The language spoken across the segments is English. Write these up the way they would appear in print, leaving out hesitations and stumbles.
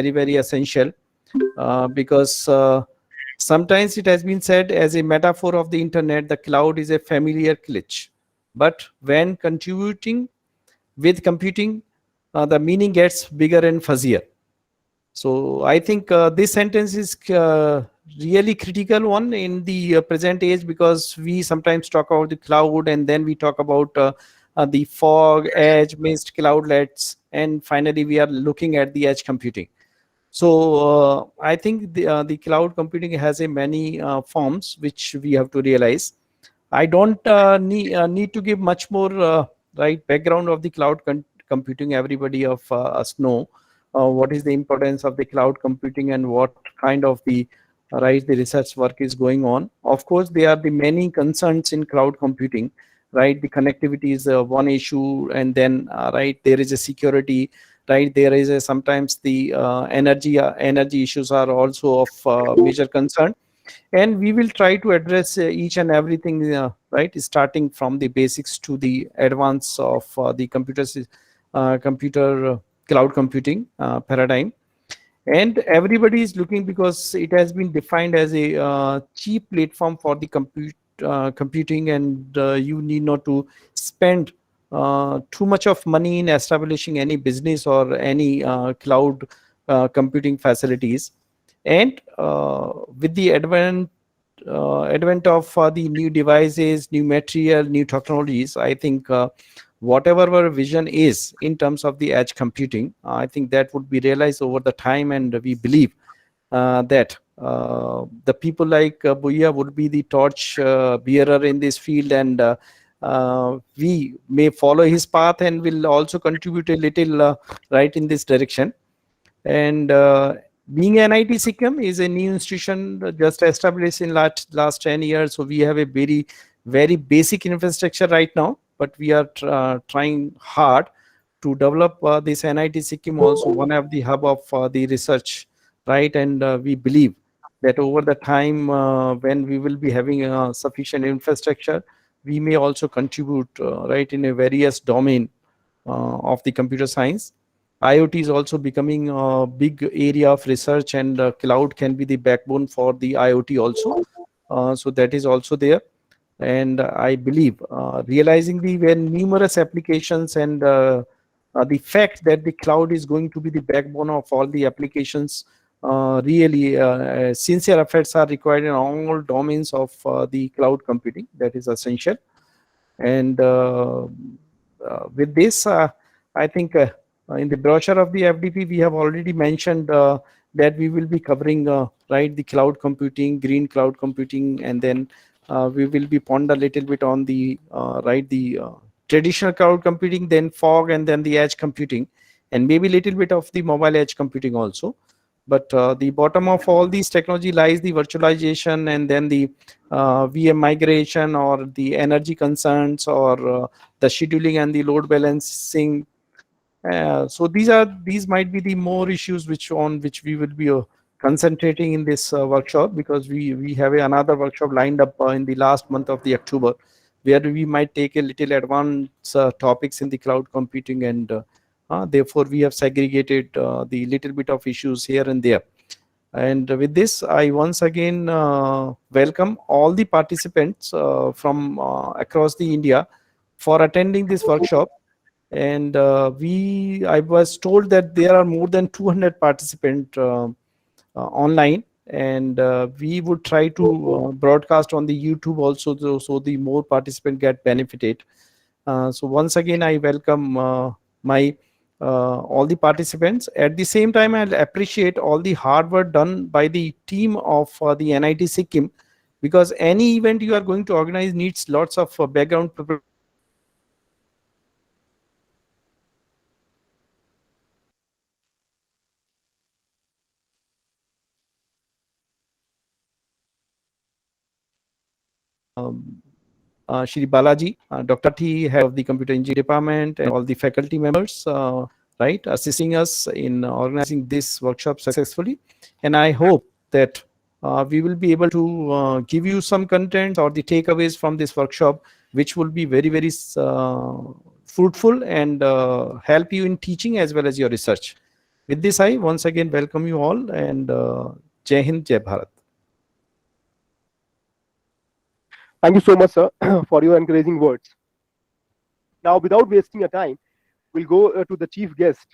very essential because sometimes it has been said as a metaphor of the internet, the cloud is a familiar glitch. But when contributing with computing, the meaning gets bigger and fuzzier. So I think this sentence is really critical one in the present age, because we sometimes talk about the cloud and then we talk about the fog, edge, mist, cloudlets, and finally we are looking at the edge computing. So I think the cloud computing has a many forms which we have to realize. I don't need to give much more right background of the cloud computing. Everybody of us know what is the importance of the cloud computing and what kind of the research work is going on. Of course, there are the many concerns in cloud computing. Right, the connectivity is one issue, and then there is a security. Right, there is a sometimes the energy issues are also of major concern, and we will try to address each and everything, right, starting from the basics to the advance of the computer cloud computing paradigm. And everybody is looking because it has been defined as a cheap platform for the computing, and you need not to spend too much of money in establishing any business or any cloud computing facilities. And with the advent of the new devices, new material, new technologies, I think whatever our vision is in terms of the edge computing, I think that would be realized over the time, and we believe that the people like Bhuiya would be the torch bearer in this field, and we may follow his path and will also contribute a little right in this direction. And being NIT Sikkim is a new institution just established in last 10 years. So we have a very basic infrastructure right now, but we are trying hard to develop this NIT Sikkim also one of the hub of the research, right? And we believe that over the time when we will be having sufficient infrastructure, we may also contribute right in a various domain of the computer science. IoT is also becoming a big area of research, and cloud can be the backbone for the IoT also. So that is also there. And I believe realizing the very numerous applications, and the fact that the cloud is going to be the backbone of all the applications, really sincere efforts are required in all domains of the cloud computing. That is essential. And with this, I think in the brochure of the FDP, we have already mentioned that we will be covering right the cloud computing, green cloud computing, and then we will be ponder a little bit on the traditional cloud computing, then fog, and then the edge computing, and maybe a little bit of the mobile edge computing also. But the bottom of all these technology lies the virtualization, and then the VM migration, or the energy concerns, or the scheduling and the load balancing. So these might be the more issues which we will be concentrating in this workshop, because we have another workshop lined up in the last month of the October, where we might take a little advanced topics in the cloud computing, and therefore we have segregated the little bit of issues here and there. And with this, I once again welcome all the participants from across the India for attending this workshop. And I was told that there are more than 200 participants online, and we would try to broadcast on the YouTube also, so the more participants get benefited. So once again, I welcome my all the participants. At the same time, I appreciate all the hard work done by the team of the NIT Sikkim, because any event you are going to organize needs lots of background preparation. Shri Balaji, Dr. T, head of the computer engineering department, and all the faculty members, right, assisting us in organizing this workshop successfully. And I hope that we will be able to give you some content or the takeaways from this workshop, which will be very fruitful and help you in teaching as well as your research. With this, I once again welcome you all, and Jai Hind, Jai Bharat. Thank you so much, sir, for your encouraging words. Now, without wasting your time, we'll go to the chief guest.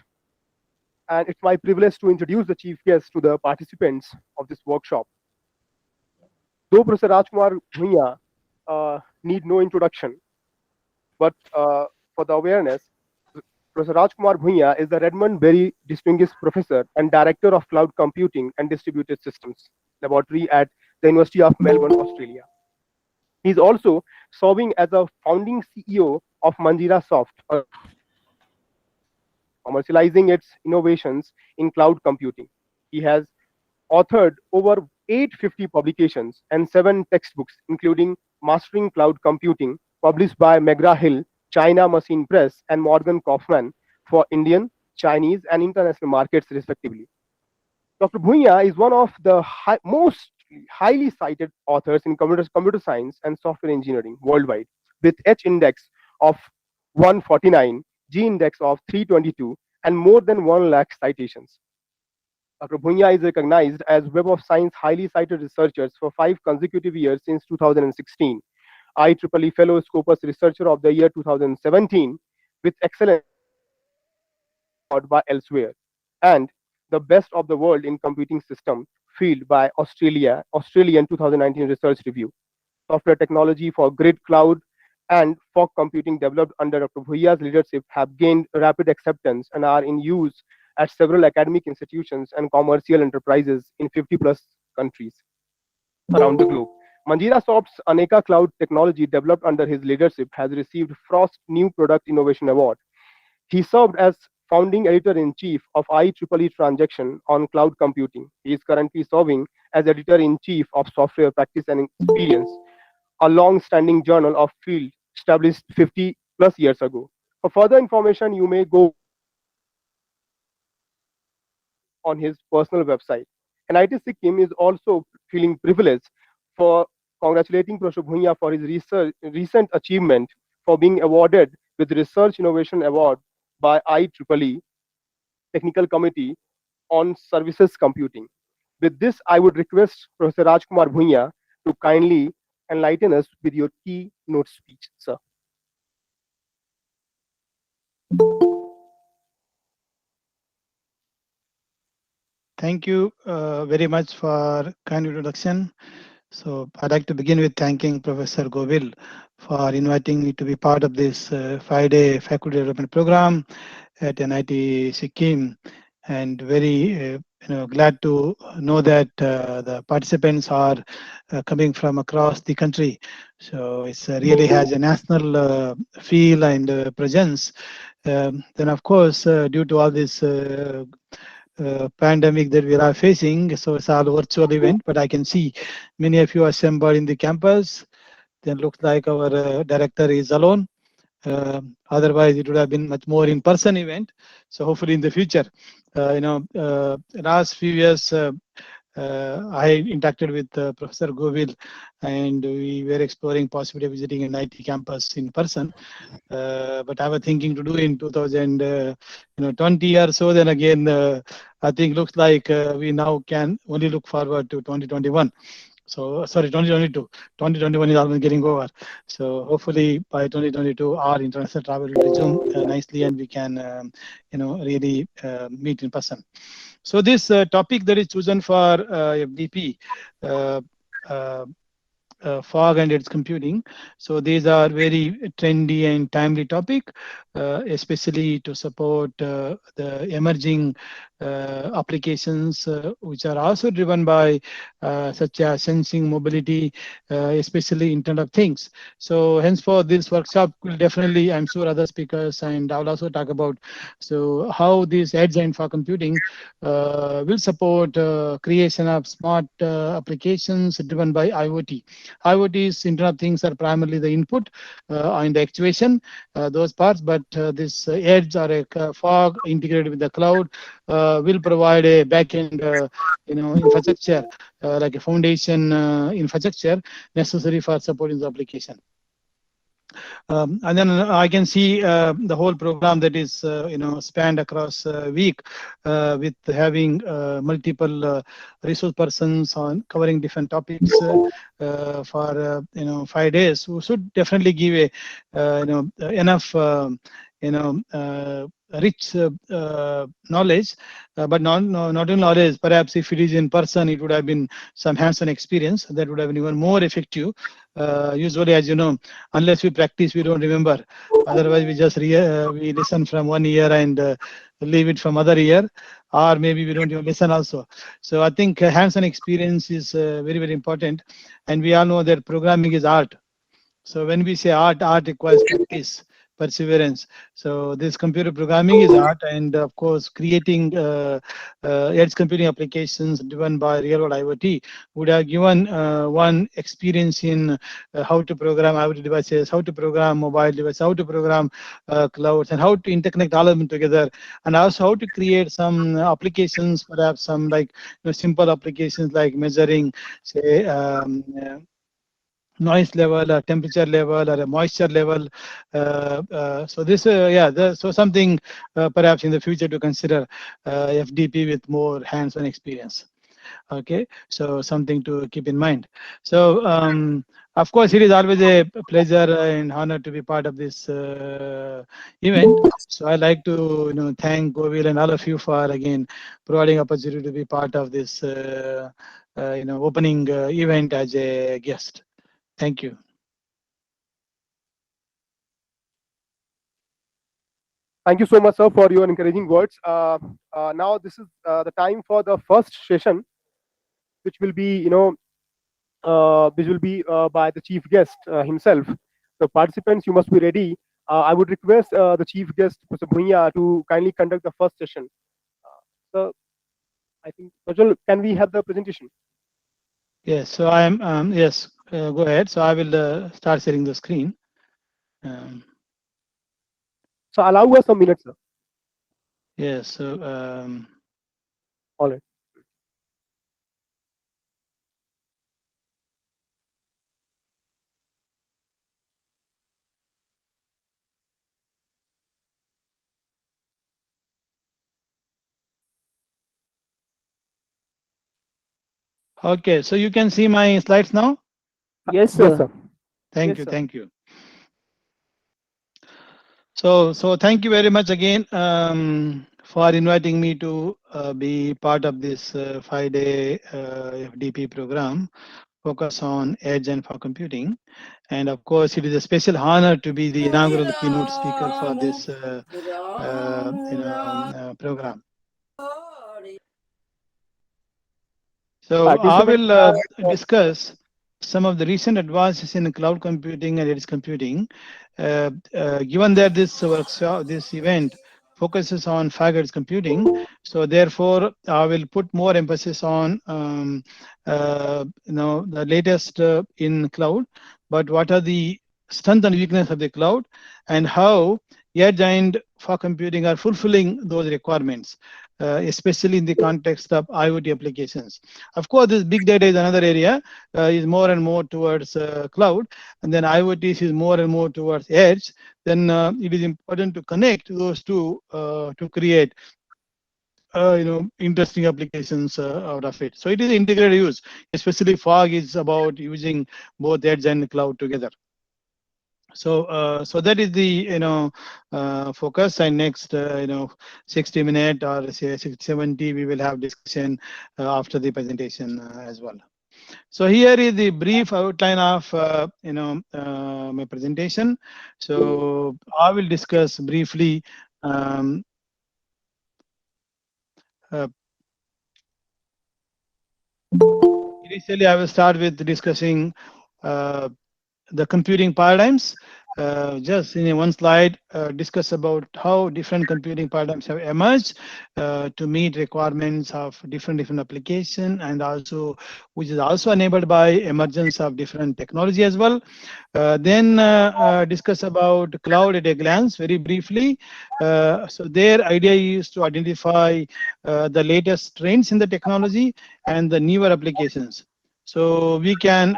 And it's my privilege to introduce the chief guest to the participants of this workshop. Though Professor Rajkumar Bhuiya need no introduction, but for the awareness, Professor Rajkumar Bhuiya is the Redmond Berry Distinguished Professor and Director of Cloud Computing and Distributed Systems Laboratory at the University of Melbourne, Australia. He is also serving as a founding CEO of Manjira Soft, commercializing its innovations in cloud computing. He has authored over 850 publications and 7 textbooks, including Mastering Cloud Computing, published by McGraw-Hill, China Machine Press, and Morgan Kaufman for Indian, Chinese, and international markets, respectively. Dr. Bhuiya is one of the most highly cited authors in computer science and software engineering worldwide, with H index of 149, G index of 322, and more than 1 lakh citations. Dr. Bhuiya is recognized as Web of Science highly cited researchers for 5 consecutive years since 2016. IEEE Fellow Scopus Researcher of the Year 2017 with excellence by elsewhere, and the best of the world in computing system field by Australian 2019 Research Review. Software technology for grid cloud and fog computing developed under Dr. Bhuiya's leadership have gained rapid acceptance and are in use at several academic institutions and commercial enterprises in 50 plus countries around the globe. Manjira Soft's Aneka Cloud technology developed under his leadership has received Frost New Product Innovation Award. He served as founding editor-in-chief of IEEE Transaction on Cloud Computing. He is currently serving as editor-in-chief of Software Practice and Experience, a long-standing journal of field established 50 plus years ago. For further information, you may go on his personal website. NIT Sikkim is also feeling privileged for congratulating Professor Bhuiya for his recent achievement for being awarded with Research Innovation Award by IEEE Technical Committee on Services Computing. With this, I would request Professor Rajkumar Bhuiya to kindly enlighten us with your keynote speech, sir. Thank you very much for kind introduction. So I'd like to begin with thanking Professor Govil for inviting me to be part of this 5-day faculty development program at NIT Sikkim, and very glad to know that the participants are coming from across the country. So it really has a national feel and presence. Then of course, due to all this pandemic that we are facing, so it's all virtual event, but I can see many of you assembled in the campus. Then looks like our director is alone. Otherwise it would have been much more in-person event. So hopefully in the future, last few years I interacted with Professor Govil, and we were exploring possibility of visiting an IT campus in person. But I was thinking to do in 2020 or so. Then again, I think looks like we now can only look forward to 2021. So sorry, 2022. 2021 is almost getting over. So hopefully by 2022, our international travel will resume nicely, and we can, really meet in person. So this topic that is chosen for FDP, fog and its computing. So these are very trendy and timely topic, especially to support the emerging applications which are also driven by such as sensing, mobility, especially Internet of Things. So henceforth this workshop will definitely, I'm sure other speakers, and I'll also talk about so how this edge and for computing will support creation of smart applications driven by IoT. IoT's Internet of Things are primarily the input and the actuation, those parts, but this edge or a fog integrated with the cloud will provide a backend infrastructure, like a foundation infrastructure necessary for supporting the application. And then I can see the whole program that is spanned across a week with having multiple resource persons on covering different topics for 5 days. We should definitely give a enough rich knowledge, but not only knowledge. Perhaps if it is in person, it would have been some hands-on experience that would have been even more effective. Usually, as you know, unless we practice, we don't remember. Otherwise, we just we listen from one ear and leave it from other ear, or maybe we don't even listen also. So I think hands-on experience is very, very important, and we all know that programming is art. So when we say art requires practice, perseverance. So this computer programming is art, and of course, creating edge computing applications driven by real-world IoT would have given one experience in how to program IoT devices, how to program mobile devices, how to program clouds, and how to interconnect all of them together, and also how to create some applications, perhaps some like simple applications like measuring, say. Noise level, or temperature level, or a moisture level. So this, so something perhaps in the future to consider FDP with more hands-on experience. Okay, so something to keep in mind. So of course, it is always a pleasure and honor to be part of this event. So I like to thank Govil and all of you for again providing opportunity to be part of this opening event as a guest. Thank you. Thank you so much, sir, for your encouraging words. Now this is the time for the first session, which will be, by the chief guest himself. So participants, you must be ready. I would request the chief guest, Mr. Bhuiya, to kindly conduct the first session. So I think, Rajul, can we have the presentation? Yes, so I am, yes, go ahead. So I will start sharing the screen. So allow us some minutes, sir. Yes, so. All right. Okay, so you can see my slides now? Yes, sir. Yes, sir. Thank Yes, you, sir. thank you. So thank you very much again for inviting me to be part of this 5-day FDP program, focus on edge and fog computing. And of course, it is a special honor to be the inaugural keynote speaker for this program. So I will discuss some of the recent advances in cloud computing and edge computing. Given that this workshop, this event focuses on fog edge computing, so therefore I will put more emphasis on the latest in cloud. But what are the strength and weakness of the cloud, and how edge and fog computing are fulfilling those requirements, especially in the context of IoT applications. Of course, this big data is another area, is more and more towards cloud, and then IoT is more and more towards edge. Then it is important to connect those two to create interesting applications out of it. So it is integrated use, especially fog is about using both edge and cloud together. So so that is the focus, and next 60 minutes or say 70 we will have discussion after the presentation as well. So here is the brief outline of my presentation. So I will discuss briefly initially I will start with discussing the computing paradigms. Just in one slide, discuss about how different computing paradigms have emerged to meet requirements of different application, and also which is also enabled by emergence of different technology as well. Then discuss about cloud at a glance very briefly. So their idea is to identify the latest trends in the technology and the newer applications. So we can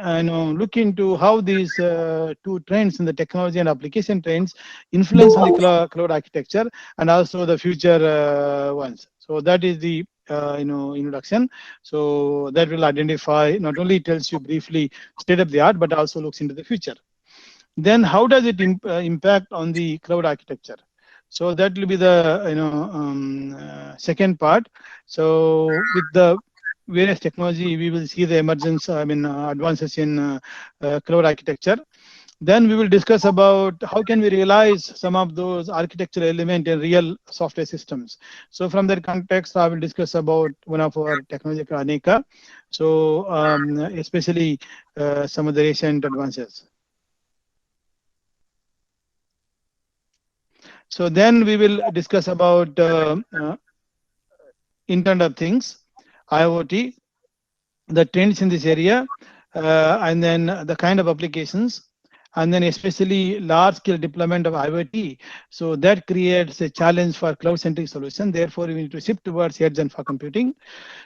look into how these two trends in the technology and application trends influence on the cloud architecture and also the future ones. So that is the introduction. So that will identify, not only tells you briefly state of the art, but also looks into the future. Then how does it impact on the cloud architecture? So that will be the second part. So with the various technology, we will see the emergence, advances in cloud architecture. Then we will discuss about how can we realize some of those architectural elements in real software systems. So from that context, I will discuss about one of our technology, Aneka. So especially some of the recent advances. So then we will discuss about Internet of Things, IoT, the trends in this area, and then the kind of applications, and then especially large-scale deployment of IoT. So that creates a challenge for cloud-centric solution. Therefore, we need to shift towards edge and fog computing.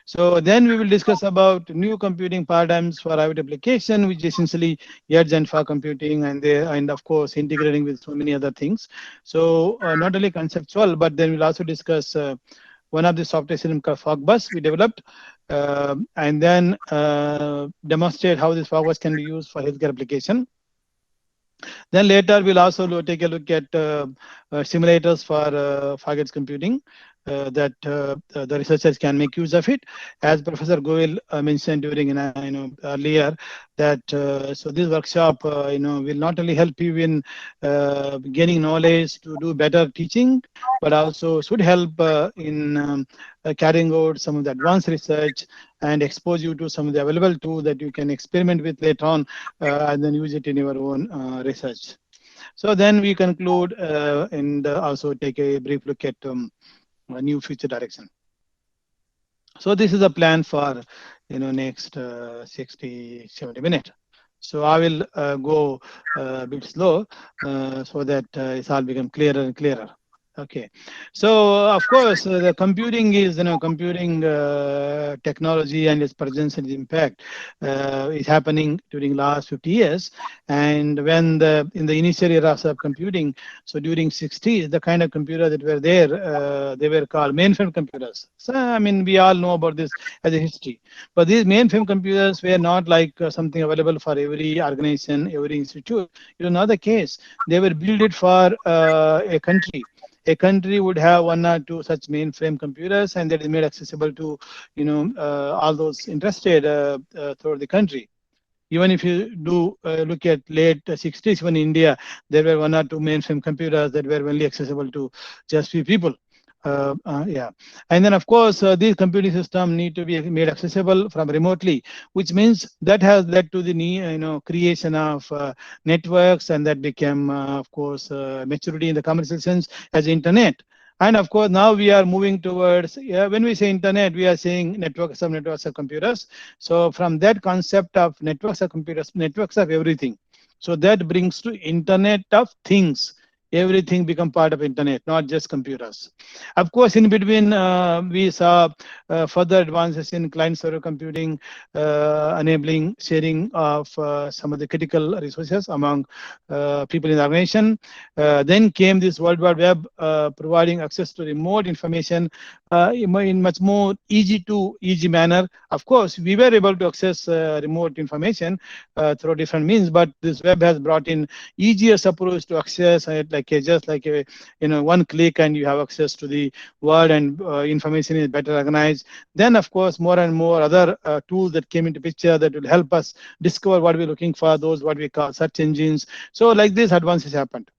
So then we will discuss about new computing paradigms for IoT application, which is essentially edge and fog computing, and of course integrating with so many other things. So not only conceptual, but then we'll also discuss one of the software system called FogBus we developed, and then demonstrate how this FogBus can be used for healthcare application. Then later we'll also take a look at simulators for fog edge computing. That the researchers can make use of it, as Professor Goel mentioned during earlier. That so this workshop will not only help you in gaining knowledge to do better teaching, but also should help in carrying out some of the advanced research and expose you to some of the available tools that you can experiment with later on and then use it in your own research. So then we conclude and also take a brief look at a new future direction. So this is a plan for next 60-70 minutes. So I will go a bit slow so that it's all become clearer and clearer. Okay, so of course the computing is computing technology and its presence and impact is happening during last 50 years. And when in the initial eras of computing, so during 60s, the kind of computers that were there, they were called mainframe computers. So I mean we all know about this as a history. But these mainframe computers were not like something available for every organization, every institute. It was not the case. They were built for a country. A country would have one or two such mainframe computers, and that is made accessible to all those interested throughout the country. Even if you do look at late 60s, when in India, there were one or two mainframe computers that were only accessible to just few people. Yeah, and then of course these computing systems need to be made accessible from remotely, which means that has led to the creation of networks, and that became of course maturity in the commercial sense as internet. And of course now we are moving towards, when we say internet, we are saying networks of computers. So from that concept of networks of computers, networks of everything, so that brings to Internet of Things. Everything become part of internet, not just computers. Of course, in between, we saw further advances in client-server computing, enabling sharing of some of the critical resources among people in the organization. Then came this World Wide Web, providing access to remote information in much more easy manner. Of course, we were able to access remote information through different means, but this web has brought in easier approach to access, just like a one click, and you have access to the world, and information is better organized. Then, of course, more and more other tools that came into picture that will help us discover what we're looking for, those what we call search engines. So like this, advances happened.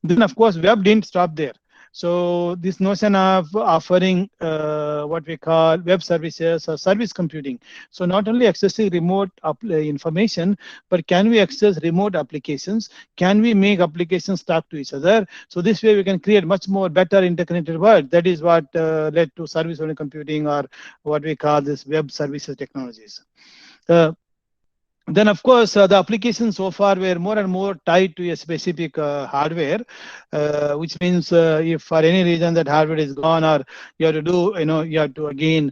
Then, of course, web didn't stop there. So this notion of offering what we call web services or service computing. So not only accessing remote information, but can we access remote applications? Can we make applications talk to each other? So this way we can create much more better interconnected world. That is what led to service-oriented computing, or what we call this web services technologies. Then, of course, the applications so far were more and more tied to a specific hardware, which means if for any reason that hardware is gone, or you have to do, you have to again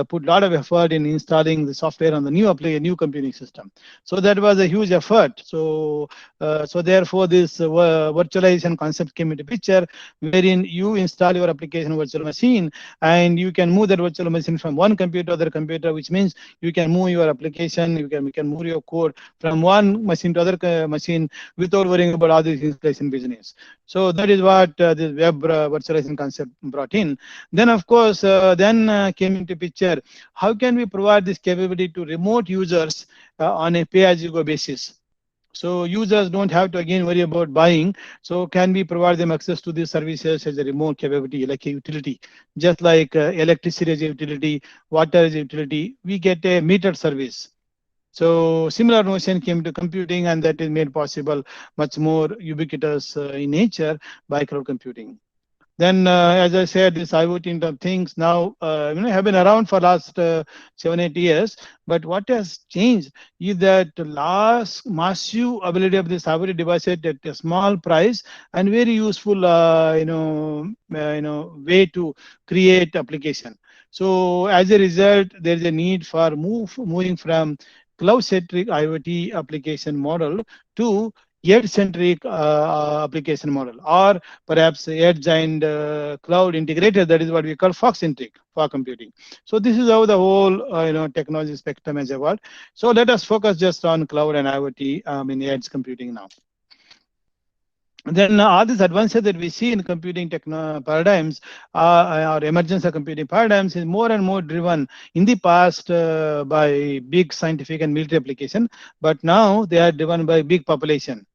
put a lot of effort in installing the software on the new computing system. So that was a huge effort. So therefore, this virtualization concept came into picture, wherein you install your application virtual machine, and you can move that virtual machine from one computer to other computer, which means you can move your application, you can move your code from one machine to other machine without worrying about all these installation business. So that is what this web virtualization concept brought in. Then, of course, came into picture, how can we provide this capability to remote users on a pay-as-you-go basis? So users don't have to again worry about buying. So can we provide them access to these services as a remote capability, like a utility, just like electricity as a utility, water as a utility, we get a metered service. So similar notion came to computing, and that is made possible much more ubiquitous in nature by cloud computing. Then, as I said, this IoT Internet of Things now have been around for last 7-8 years. But what has changed is that last massive ability of this IoT device at a small price and very useful, way to create application. So as a result, there is a need for moving from cloud-centric IoT application model to edge-centric application model, or perhaps edge and cloud integrated. That is what we call fog-centric for computing. So this is how the whole technology spectrum has evolved. So let us focus just on cloud and IoT in edge computing now. Then all these advances that we see in computing paradigms, or emergence of computing paradigms, is more and more driven in the past by big scientific and military application, but now they are driven by big population.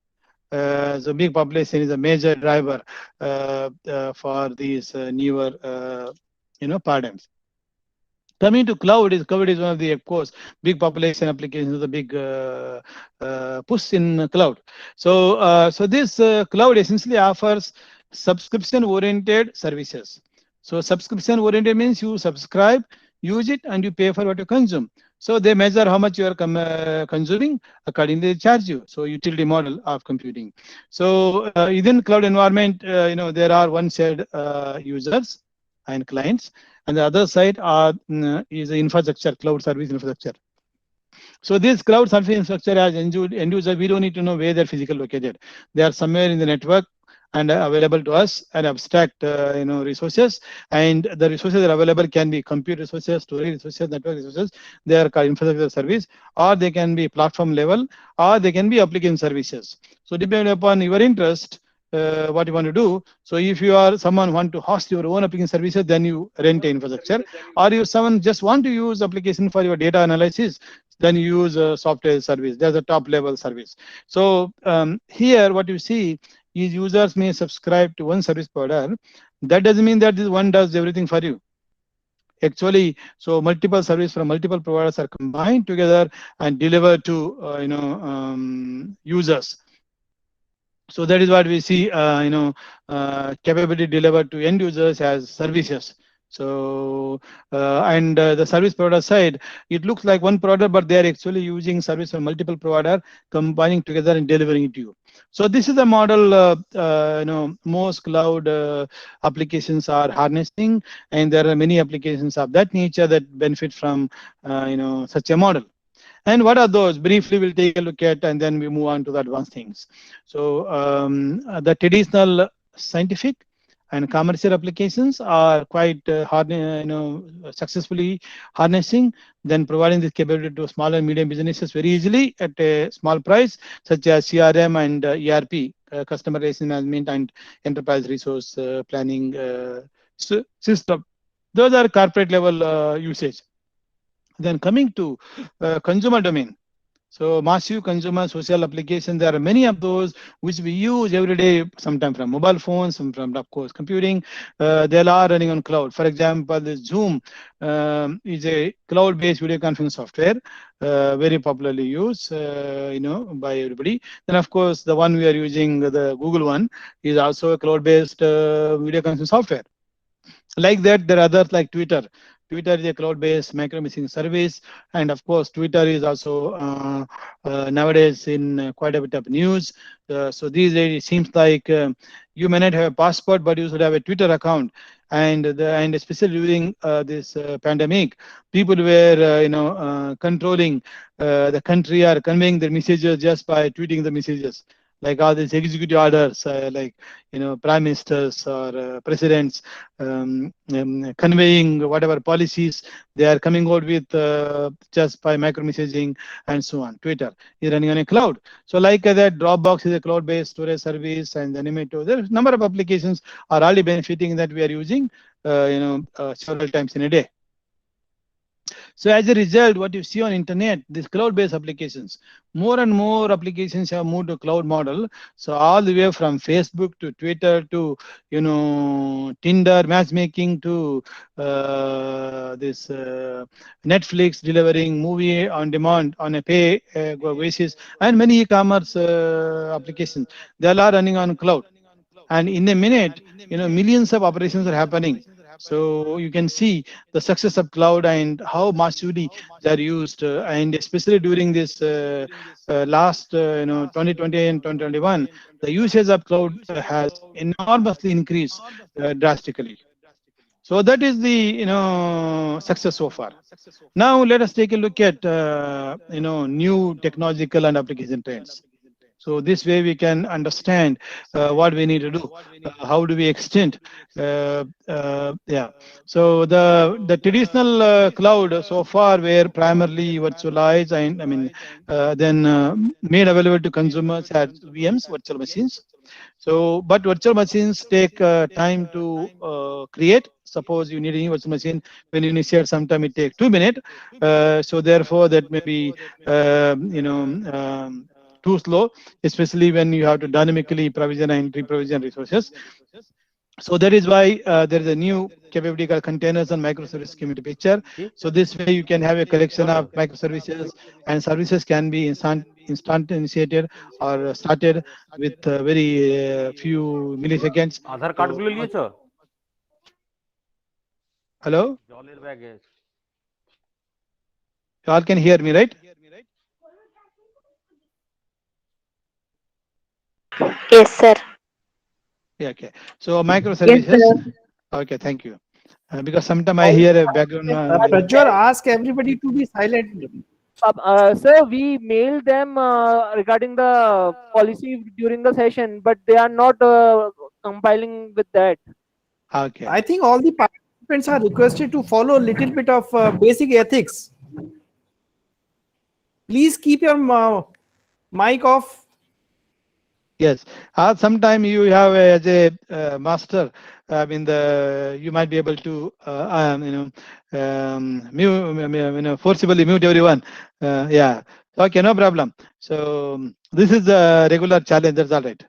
So big population is a major driver for these newer paradigms. Coming to cloud is one of the, of course, big population applications, the big push in cloud. So this cloud essentially offers subscription-oriented services. So subscription-oriented means you subscribe, use it, and you pay for what you consume. So they measure how much you are consuming, accordingly they charge you. So utility model of computing. So within cloud environment, there are one side users and clients, and the other side is the infrastructure, cloud service infrastructure. So this cloud service infrastructure as end user, we don't need to know where they're physically located. They are somewhere in the network and available to us, and abstract resources, and the resources that are available can be compute resources, storage resources, network resources. They are called infrastructure service, or they can be platform level, or they can be application services. So depending upon your interest, what you want to do. So if you are someone want to host your own application services, then you rent infrastructure. Or if someone just want to use application for your data analysis, then you use a software service. There's a top level service. So here what you see is users may subscribe to one service provider. That doesn't mean that this one does everything for you. Actually, so multiple services from multiple providers are combined together and delivered to users. So that is what we see, capability delivered to end users as services. So and the service provider side, it looks like one provider, but they are actually using service from multiple provider, combining together and delivering it to you. So this is the model most cloud applications are harnessing, and there are many applications of that nature that benefit from such a model. And what are those? Briefly, we'll take a look at, and then we move on to the advanced things. So the traditional scientific and commercial applications are quite successfully harnessing, then providing this capability to small and medium businesses very easily at a small price, such as CRM and ERP, customer relationship management, and enterprise resource planning system. Those are corporate level usage. Then coming to consumer domain. So massive consumer social applications, there are many of those which we use every day, sometimes from mobile phones, some from, of course, computing. They are running on cloud. For example, the Zoom is a cloud-based video conference software, very popularly used, by everybody. Then, of course, the one we are using, the Google one, is also a cloud-based video conference software. Like that, there are others like Twitter. Twitter is a cloud-based micro messaging service, and of course, Twitter is also nowadays in quite a bit of news. So these days, it seems like you may not have a passport, but you should have a Twitter account. And especially during this pandemic, people were controlling the country or conveying their messages just by tweeting the messages, like all these executive orders, like prime ministers or presidents conveying whatever policies they are coming out with just by micro messaging and so on. Twitter is running on a cloud. So like that, Dropbox is a cloud-based storage service, and Animato. There's a number of applications are already benefiting that we are using several times in a day. So as a result, what you see on internet, these cloud-based applications, more and more applications have moved to cloud model. So all the way from Facebook to Twitter to Tinder matchmaking to this Netflix delivering movie on demand on a pay basis, and many e-commerce applications, they all are running on cloud. And in a minute, millions of operations are happening. So you can see the success of cloud and how massively they are used, and especially during this last 2020 and 2021, the usage of cloud has enormously increased drastically. So that is the success so far. Now let us take a look at new technological and application trends. So this way we can understand what we need to do. How do we extend? Yeah. So the traditional cloud so far were primarily virtualized and then made available to consumers as VMs, virtual machines. So, but virtual machines take time to create. Suppose you need a new virtual machine, when you initiate, sometime it takes 2 minutes. So therefore, that may be too slow, especially when you have to dynamically provision and reprovision resources. So that is why there is a new capability called containers and microservice came into picture. So this way you can have a collection of microservices, and services can be instantiated or started with very few milliseconds. আধার কার্ডগুলো নিয়েছো? Hello? জলের ব্যাগে। You all can hear me, right? Yes, sir. Yeah, okay. So microservices. Yes, sir. Okay, thank you. Because sometimes I hear a background. Prajwal, ask everybody to be silent. Sir, we mailed them regarding the policy during the session, but they are not compiling with that. Okay. I think all the participants are requested to follow a little bit of basic ethics. Please keep your mic off. Yes. Sometime you have as a master, you might be able to forcibly mute everyone. Yeah. Okay, no problem. So this is a regular challenge. That's all right.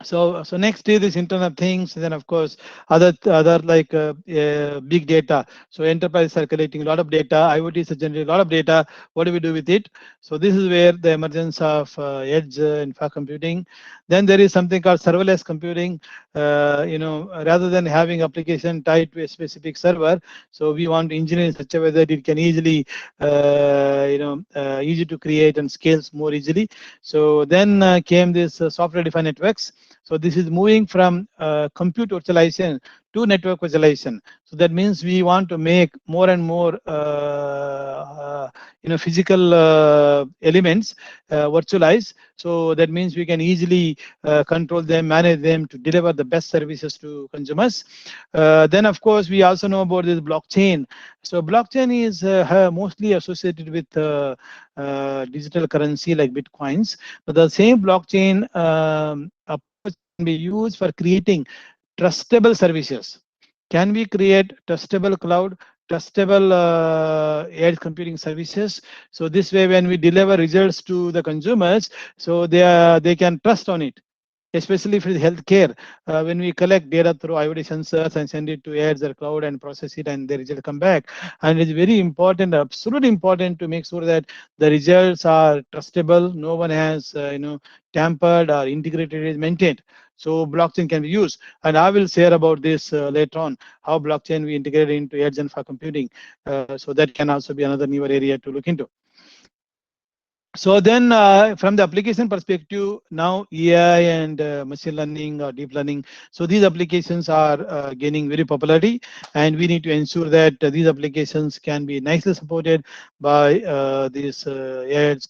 So next is this Internet of Things. Then of course other like big data. So enterprises are collecting a lot of data. IoT is generating a lot of data. What do we do with it? So this is where the emergence of edge infra computing. Then there is something called serverless computing. Rather than having application tied to a specific server, so we want to engineer in such a way that it can easily easy to create and scales more easily. So then came this software-defined networks. So this is moving from compute virtualization to network virtualization. So that means we want to make more and more physical elements virtualized. So that means we can easily control them, manage them to deliver the best services to consumers. Then of course we also know about this blockchain. So blockchain is mostly associated with digital currency like bitcoins. But the same blockchain approach can be used for creating trustable services. Can we create trustable cloud, trustable edge computing services? So this way, when we deliver results to the consumers, so they can trust on it. Especially for healthcare, when we collect data through IoT sensors and send it to edge or cloud and process it, and the results come back. And it's very important, absolutely important, to make sure that the results are trustable. No one has tampered or integrated, is maintained. So blockchain can be used, and I will share about this later on, how blockchain we integrate into edge and for computing. So that can also be another newer area to look into. So then from the application perspective, now AI and machine learning or deep learning, so these applications are gaining very popularity, and we need to ensure that these applications can be nicely supported by these edge,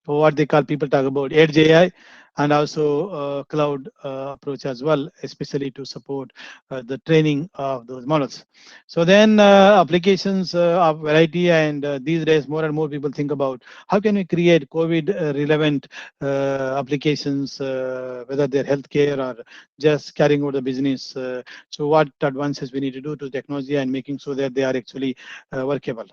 what they call, people talk about edge AI, and also cloud approach as well, especially to support the training of those models. So then applications of variety, and these days more and more people think about how can we create COVID relevant applications, whether they're healthcare or just carrying out the business. So what advances we need to do to technology and making sure that they are actually workable.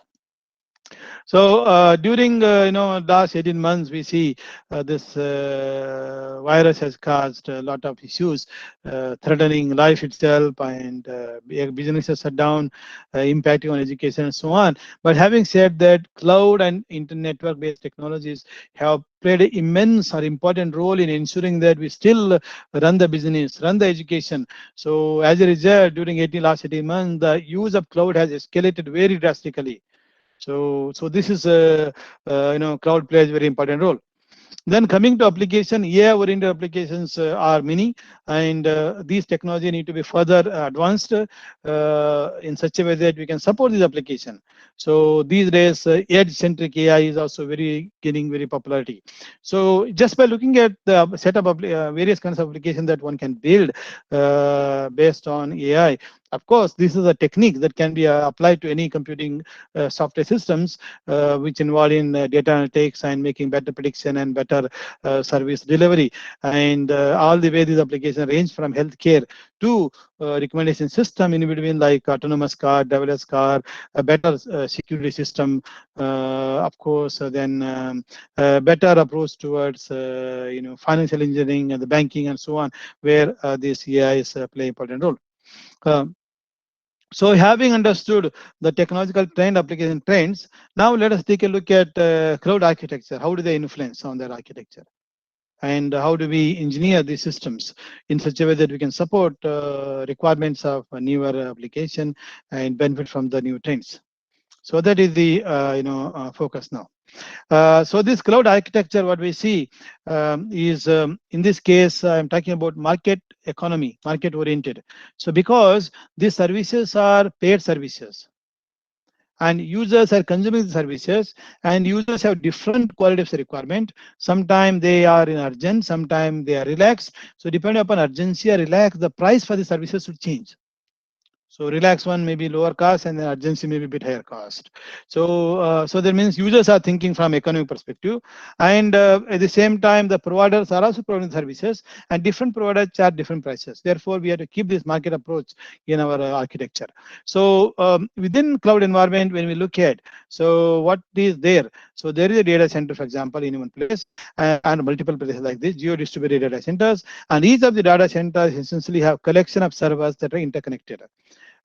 So during last 18 months, we see this virus has caused a lot of issues, threatening life itself, and businesses shut down, impacting on education and so on. But having said that, cloud and internet network-based technologies have played an immense or important role in ensuring that we still run the business, run the education. So as a result, during last 18 months, the use of cloud has escalated very drastically. So this is cloud plays a very important role. Then coming to application, AI-oriented applications are many, and these technology need to be further advanced in such a way that we can support this application. So these days, edge-centric AI is also gaining very popularity. So just by looking at the set of various kinds of applications that one can build based on AI, of course, this is a technique that can be applied to any computing software systems, which involve in data analytics and making better prediction and better service delivery. And all the way these applications range from healthcare to recommendation system in between, like autonomous car, driverless car, a better security system, of course, then better approach towards financial engineering and the banking and so on, where these AIs play important role. So having understood the technological trend, application trends, now let us take a look at cloud architecture. How do they influence on their architecture? And how do we engineer these systems in such a way that we can support requirements of a newer application and benefit from the new trends? So that is the focus now. So this cloud architecture, what we see is, in this case, I'm talking about market economy, market oriented. So because these services are paid services, and users are consuming the services, and users have different quality of requirement. Sometimes they are in urgent, sometimes they are relaxed. So depending upon urgency or relax, the price for the services will change. So relax one may be lower cost, and then urgency may be a bit higher cost. So so that means users are thinking from economic perspective, and at the same time the providers are also providing services, and different providers charge different prices. Therefore, we have to keep this market approach in our architecture. So within cloud environment, when we look at, so what is there? So there is a data center, for example, in one place, and multiple places like this, geo-distributed data centers, and each of the data centers essentially have collection of servers that are interconnected.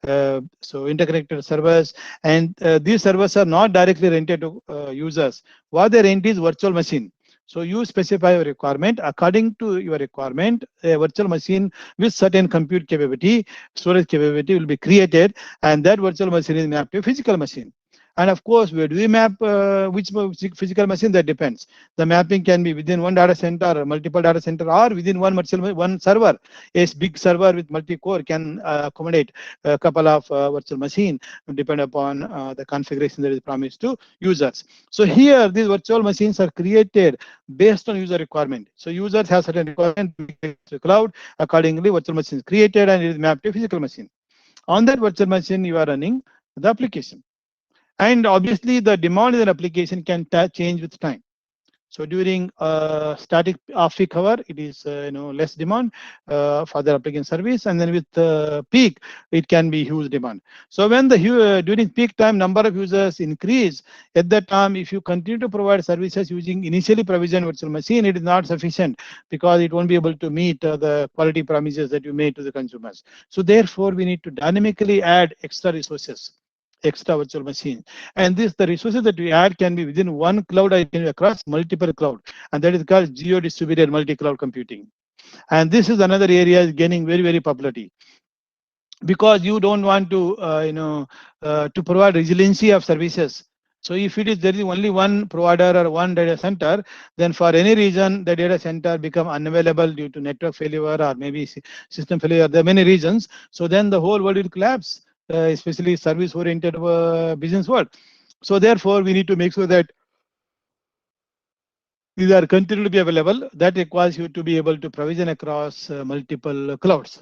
So interconnected servers, and these servers are not directly rented to users. What they rent is virtual machine. So you specify your requirement. According to your requirement, a virtual machine with certain compute capability, storage capability will be created, and that virtual machine is mapped to a physical machine. And of course, where do we map which physical machine? That depends. The mapping can be within one data center, or multiple data center, or within one server. A big server with multi-core can accommodate a couple of virtual machine, depend upon the configuration that is promised to users. So here, these virtual machines are created based on user requirement. So users have certain requirement to the cloud. Accordingly, virtual machine is created, and it is mapped to a physical machine. On that virtual machine, you are running the application. And obviously, the demand in an application can change with time. So during static off-peak hour, it is less demand for the application service, and then with peak, it can be huge demand. So when the during peak time, number of users increase, at that time, if you continue to provide services using initially provisioned virtual machine, it is not sufficient, because it won't be able to meet the quality promises that you made to the consumers. So therefore, we need to dynamically add extra resources, extra virtual machine, and the resources that we add can be within one cloud, I can across multiple cloud, and that is called geo-distributed multi-cloud computing. And this is another area is gaining very, very popularity, because you don't want to, to provide resiliency of services. So if it is there is only one provider or one data center, then for any reason the data center become unavailable due to network failure or maybe system failure. There are many reasons. So then the whole world will collapse, especially service-oriented business world. So therefore, we need to make sure that these are continue to be available. That requires you to be able to provision across multiple clouds.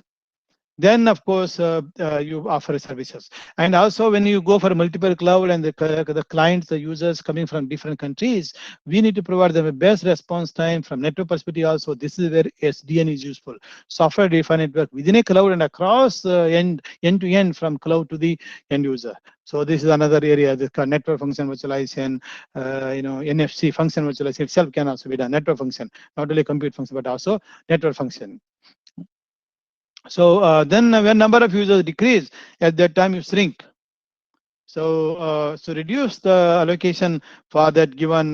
Then of course you offer services. And also when you go for multiple cloud and the clients, the users coming from different countries, we need to provide them a best response time from network perspective. Also, this is where SDN is useful, software defined network within a cloud and across end to end from cloud to the end user. So this is another area, the network function virtualization, NFC function virtualization itself can also be done. Network function, not only compute function but also network function. So then when number of users decrease, at that time you shrink. So reduce the allocation for that given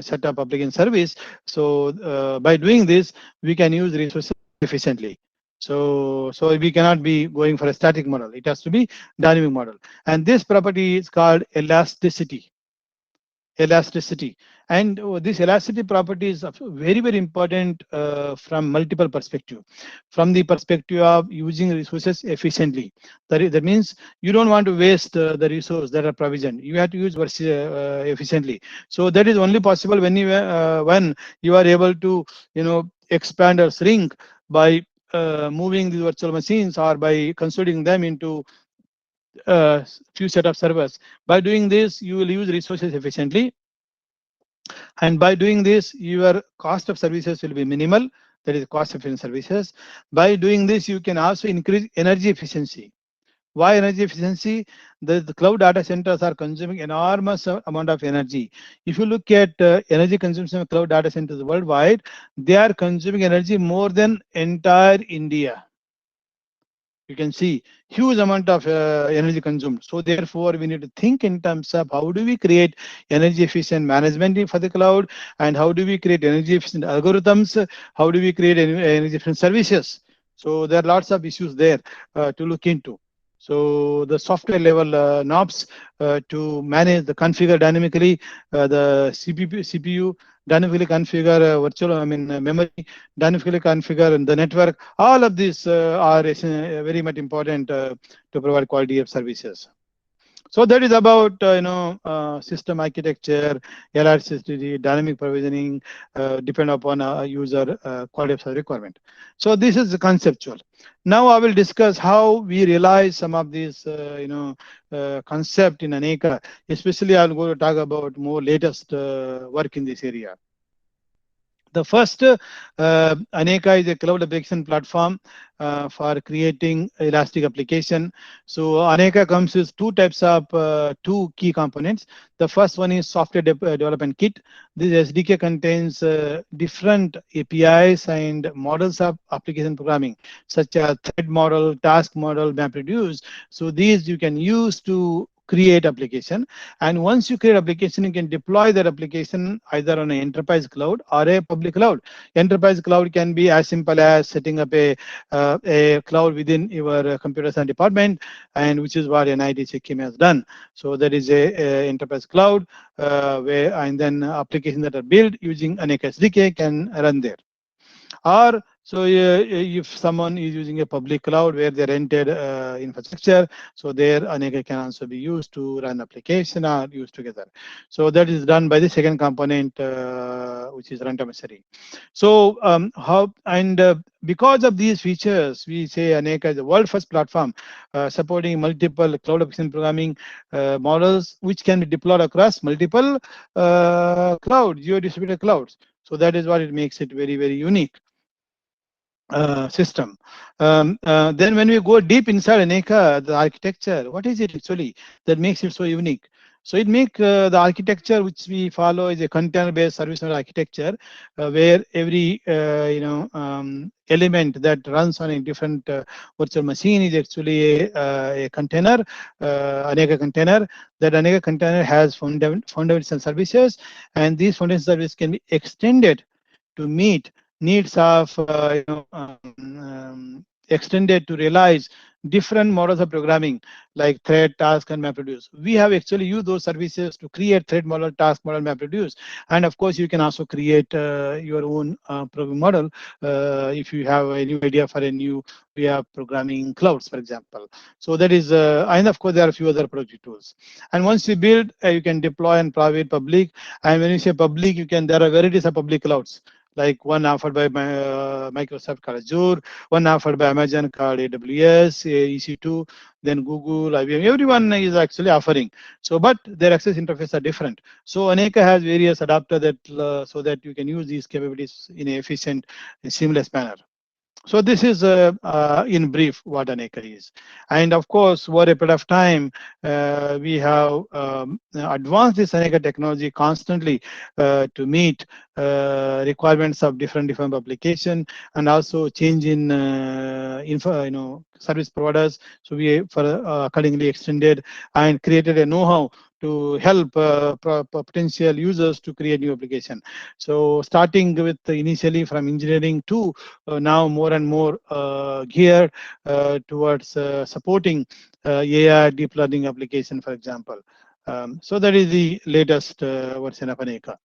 set of application service. So by doing this, we can use resources efficiently. So we cannot be going for a static model. It has to be dynamic model. And this property is called elasticity. And this elasticity property is very, very important from multiple perspectives. From the perspective of using resources efficiently, that means you don't want to waste the resource that are provisioned. You have to use efficiently. So that is only possible when you are able to expand or shrink by moving the virtual machines or by consolidating them into few set of servers. By doing this, you will use resources efficiently. And by doing this, your cost of services will be minimal. That is cost efficient services. By doing this, you can also increase energy efficiency. Why energy efficiency? The cloud data centers are consuming enormous amount of energy. If you look at energy consumption of cloud data centers worldwide, they are consuming energy more than entire India. You can see huge amount of energy consumed. So therefore, we need to think in terms of how do we create energy efficient management for the cloud, and how do we create energy efficient algorithms, how do we create energy efficient services. So there are lots of issues there to look into. So the software level knobs to manage the configure dynamically, the CPU dynamically configure memory, dynamically configure the network. All of these are very much important to provide quality of services. So that is about system architecture, elasticity, dynamic provisioning, depend upon user quality of service requirement. So this is the conceptual. Now I will discuss how we realize some of these concept in Aneka. Especially I'm going to talk about more latest work in this area. The first, Aneka is a cloud application platform for creating elastic application. So Aneka comes with two types of two key components. The first one is software development kit. This SDK contains different APIs and models of application programming, such as thread model, task model, MapReduce. So these you can use to create application, and once you create application, you can deploy that application either on an enterprise cloud or a public cloud. Enterprise cloud can be as simple as setting up a cloud within your computer science department, and which is what NIT Sikkim has done. So there is a enterprise cloud where, and then applications that are built using Aneka SDK can run there. Or so if someone is using a public cloud where they rented infrastructure, so there Aneka can also be used to run application or used together. So that is done by the second component, which is runtime SRE. So because of these features, we say Aneka is the world first platform supporting multiple cloud application programming models, which can be deployed across multiple clouds, geo-distributed clouds. So that is what it makes it very, very unique system. Then when we go deep inside Aneka, the architecture, what is it actually that makes it so unique? So it makes the architecture which we follow is a container-based service node architecture, where every element that runs on a different virtual machine is actually a container, Aneka container. That Aneka container has fundamental services, and these fundamental services can be extended to meet needs of extended to realize different models of programming like thread, task, and MapReduce. We have actually used those services to create thread model, task model, MapReduce, and of course you can also create your own programming model if you have a new idea for a new way of programming clouds, for example. So that is, and of course there are a few other project tools. And once you build, you can deploy in private, public. And when you say public, there are varieties of public clouds, like one offered by Microsoft called Azure, one offered by Amazon called AWS, EC2, then Google, IBM. Everyone is actually offering. So, but their access interface are different. So Aneka has various adapters that so that you can use these capabilities in an efficient, seamless manner. So this is in brief what Aneka is. And of course, over a period of time, we have advanced this Aneka technology constantly to meet requirements of different application, and also change in service providers. So we accordingly extended and created a know-how to help potential users to create new application. So starting with initially from engineering to now more and more geared towards supporting AI deep learning application, for example. So that is the latest version of Aneka.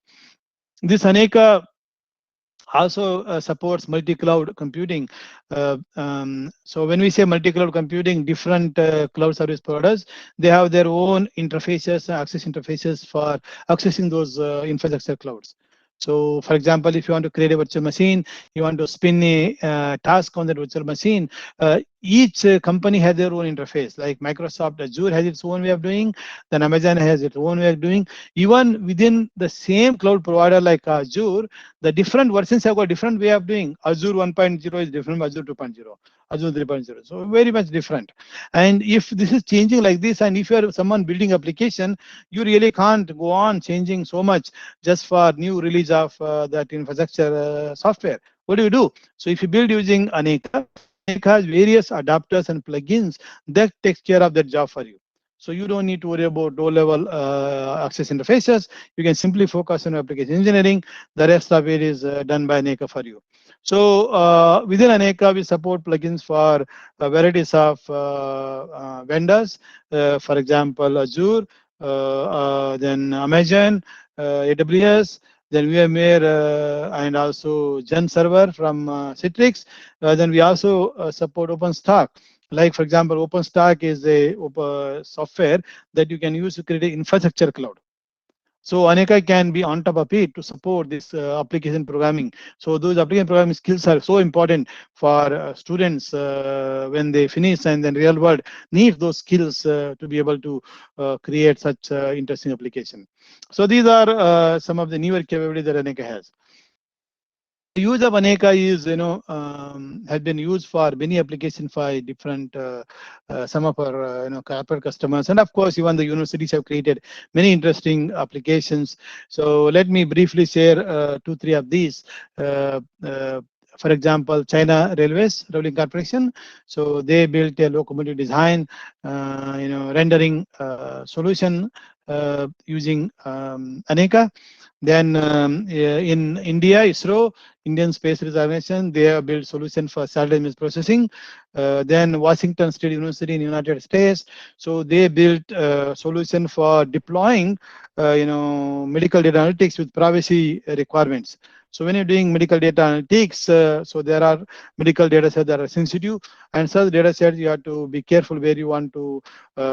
This Aneka also supports multi-cloud computing. So when we say multi-cloud computing, different cloud service providers, they have their own interfaces, access interfaces for accessing those infrastructure clouds. So for example, if you want to create a virtual machine, you want to spin a task on that virtual machine, each company has their own interface. Like Microsoft Azure has its own way of doing, then Amazon has its own way of doing. Even within the same cloud provider like Azure, the different versions have got different way of doing. Azure 1.0 is different from Azure 2.0, Azure 3.0. So very much different. And if this is changing like this, and if you are someone building application, you really can't go on changing so much just for new release of that infrastructure software. What do? So if you build using Aneka, Aneka has various adapters and plugins that takes care of that job for you. So you don't need to worry about low-level access interfaces. You can simply focus on application engineering. The rest of it is done by Aneka for you. So within Aneka, we support plugins for varieties of vendors. For example, Azure, then Amazon, AWS, then VMware, and also Gen Server from Citrix. Then we also support OpenStack. Like for example, OpenStack is a software that you can use to create an infrastructure cloud. So Aneka can be on top of it to support this application programming. So those application programming skills are so important for students when they finish, and then real world needs those skills to be able to create such interesting application. So these are some of the newer capabilities that Aneka has. The use of Aneka is, has been used for many applications for different, some of our, corporate customers. And of course, even the universities have created many interesting applications. So let me briefly share 2, 3 of these. For example, China Railways Rolling Corporation. So they built a locomotive design, rendering solution using Aneka. Then in India, ISRO, Indian Space Research Organization, they have built solution for satellite image processing. Then Washington State University in the United States, so they built a solution for deploying, medical data analytics with privacy requirements. So when you're doing medical data analytics, so there are medical data sets that are sensitive, and such data sets you have to be careful where you want to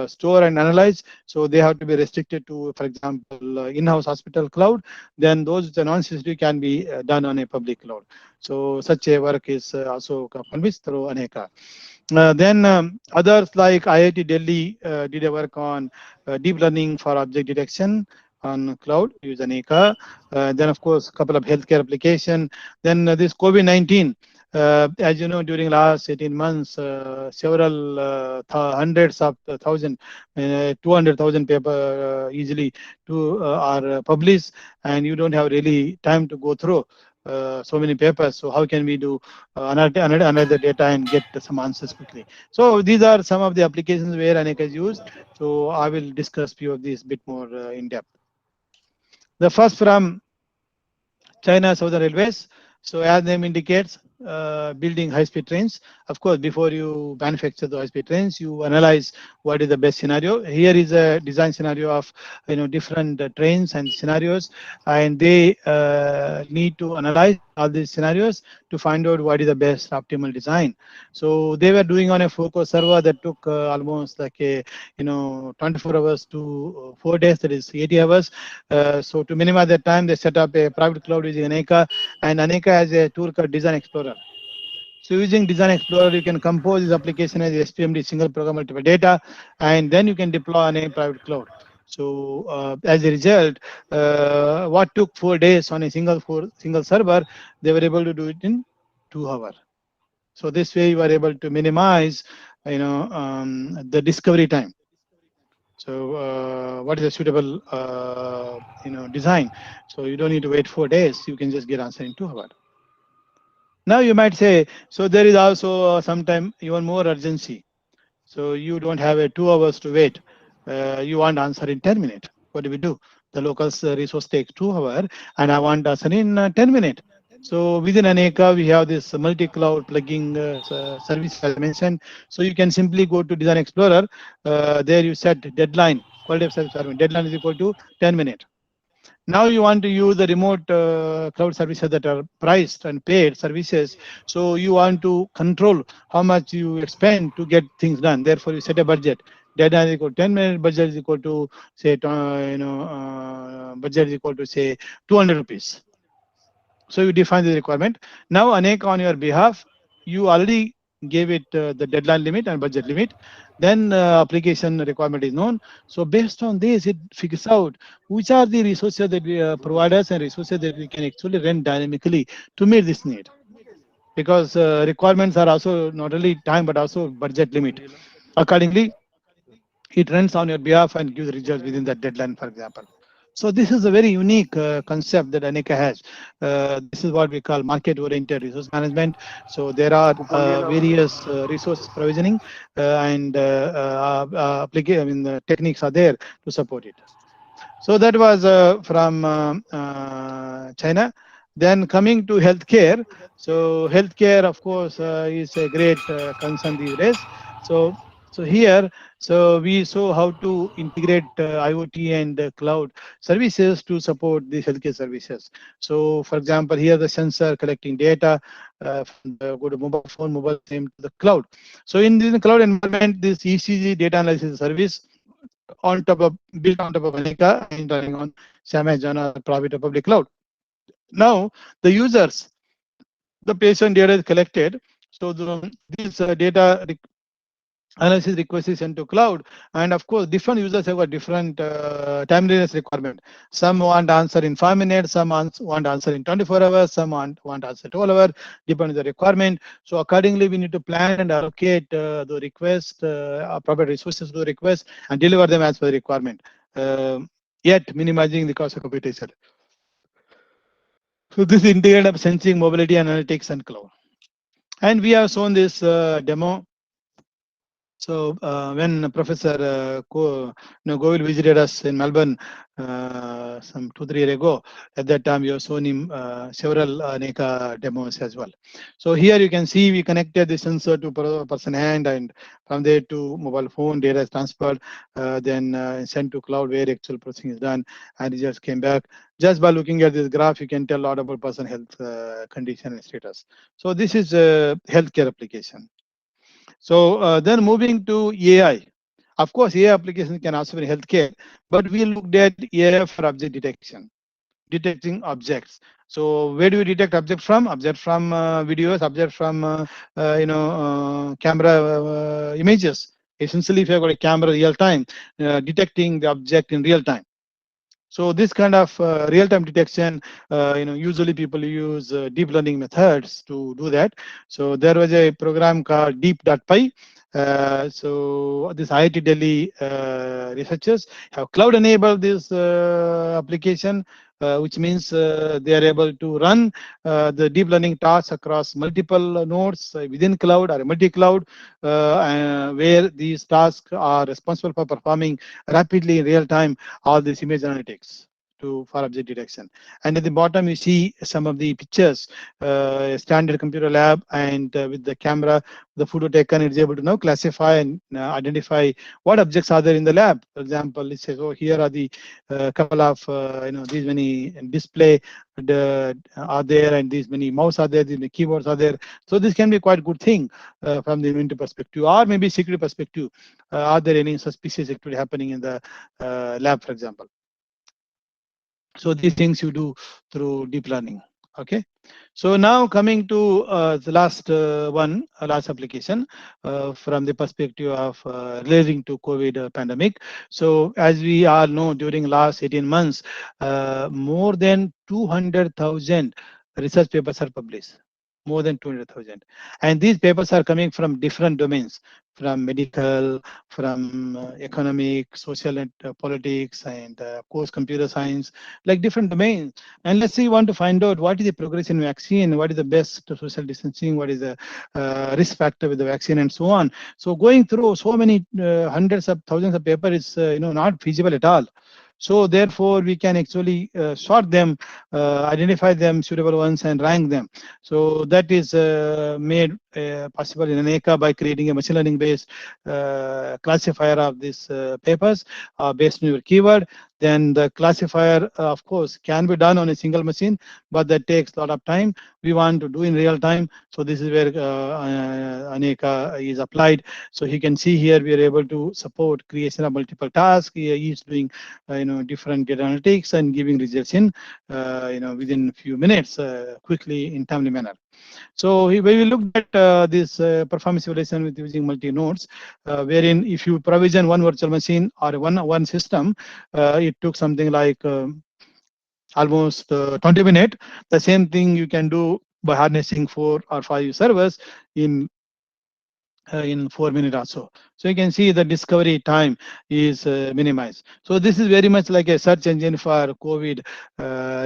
store and analyze. So they have to be restricted to, for example, in-house hospital cloud. Then those which are non-sensitive can be done on a public cloud. So such a work is also published through Aneka. Then others like IIT Delhi did a work on deep learning for object detection on cloud, use Aneka. Then of course, a couple of healthcare application. Then this COVID-19, as you know, during last 18 months, several hundreds of thousand, 200,000 paper easily are published, and you don't have really time to go through so many papers. So how can we do analyze the data and get some answers quickly? So these are some of the applications where Aneka is used. So I will discuss few of these bit more in depth. The first from China Southern Railways. So as name indicates, building high-speed trains. Of course, before you manufacture the high-speed trains, you analyze what is the best scenario. Here is a design scenario of different trains and scenarios, and they need to analyze all these scenarios to find out what is the best optimal design. So they were doing on a focus server that took almost like a 24 hours to 4 days, that is 80 hours. So to minimize that time, they set up a private cloud using Aneka, and Aneka has a tool called Design Explorer. So using Design Explorer, you can compose this application as SPMD, single program multiple data, and then you can deploy on a private cloud. So as a result, what took 4 days on a single server, they were able to do it in 2 hours. So this way, you are able to minimize, the discovery time. So what is a suitable, design? So you don't need to wait 4 days. You can just get answer in 2 hours. Now you might say, so there is also sometime even more urgency. So you don't have a 2 hours to wait. You want answer in 10 minutes. What do we do? The local resource takes 2 hours, and I want answer in 10 minutes. So within Aneka, we have this multi-cloud plugging service, as I mentioned. So you can simply go to Design Explorer. There you set deadline, quality of service deadline is equal to 10 minutes. Now you want to use the remote cloud services that are priced and paid services. So you want to control how much you spend to get things done. Therefore, you set a budget. Deadline is equal to 10 minutes. Budget is equal to say, budget is equal to say 200 rupees. So you define the requirement. Now Aneka on your behalf, you already gave it the deadline limit and budget limit. Then application requirement is known. So based on this, it figures out which are the resources that we providers and resources that we can actually run dynamically to meet this need. Because requirements are also not only time but also budget limit. Accordingly, it runs on your behalf and gives results within that deadline, for example. So this is a very unique concept that Aneka has. This is what we call market-oriented resource management. So there are various resource provisioning and techniques are there to support it. So that was from China. Then coming to healthcare. So healthcare, of course, is a great concern these days. So here, so we saw how to integrate IoT and cloud services to support the healthcare services. So for example, here the sensor collecting data from the go to mobile phone, mobile same to the cloud. So in the cloud environment, this ECG data analysis service built on top of Aneka and running on Amazon or private or public cloud. Now the users, the patient data is collected. So this data analysis request is sent to cloud, and of course different users have a different timeliness requirement. Some want answer in 5 minutes, some want answer in 24 hours, some want answer 12 hours, depending on the requirement. So accordingly, we need to plan and allocate the request, appropriate resources to the request, and deliver them as per the requirement, yet minimizing the cost of computation. So this is integrated of sensing, mobility, analytics, and cloud. And we have shown this demo. So when Professor Govil visited us in Melbourne some 2-3 years ago, at that time we have shown him several Aneka demos as well. So here you can see we connected the sensor to person hand, and from there to mobile phone, data is transferred, then sent to cloud where actual processing is done, and it just came back. Just by looking at this graph, you can tell a lot about person health condition and status. So this is a healthcare application. So then moving to AI. Of course, AI applications can also be in healthcare, but we looked at AI for object detection, detecting objects. So where do we detect object from? Object from videos, object from camera images. Essentially, if you have got a camera real time, detecting the object in real time. So this kind of real-time detection, usually people use deep learning methods to do that. So there was a program called Deep.py. So this IIT Delhi researchers have cloud enabled this application, which means they are able to run the deep learning tasks across multiple nodes within cloud or multi-cloud, where these tasks are responsible for performing rapidly in real time all this image analytics for object detection. And at the bottom, you see some of the pictures, standard computer lab, and with the camera, the photo taken, it's able to now classify and identify what objects are there in the lab. For example, it says, oh, here are the couple of these many display are there, and these many mouse are there, these many keyboards are there. So this can be quite a good thing from the inventory perspective, or maybe security perspective. Are there any suspicious activity happening in the lab, for example? So these things you do through deep learning. Okay. So now coming to the last last application from the perspective of relating to COVID pandemic. So as we all know, during last 18 months, more than 200,000 research papers are published. More than 200,000, and these papers are coming from different domains, from medical, from economic, social, and politics, and of course computer science, like different domains. And let's say you want to find out what is the progress in vaccine, what is the best social distancing, what is the risk factor with the vaccine, and so on. So going through so many hundreds of thousands of papers is not feasible at all. So therefore, we can actually sort them, identify them, suitable ones, and rank them. So that is made possible in Aneka by creating a machine learning based classifier of these papers based on your keyword. Then the classifier, of course, can be done on a single machine, but that takes a lot of time. We want to do in real time. So this is where Aneka is applied. So you can see here we are able to support creation of multiple tasks. He is doing different data analytics and giving results in within a few minutes, quickly in timely manner. So when we looked at this performance evaluation with using multi-nodes, wherein if you provision one virtual machine or one system, it took something like almost 20 minutes. The same thing you can do by harnessing 4 or 5 servers in 4 minutes or so. So you can see the discovery time is minimized. So this is very much like a search engine for COVID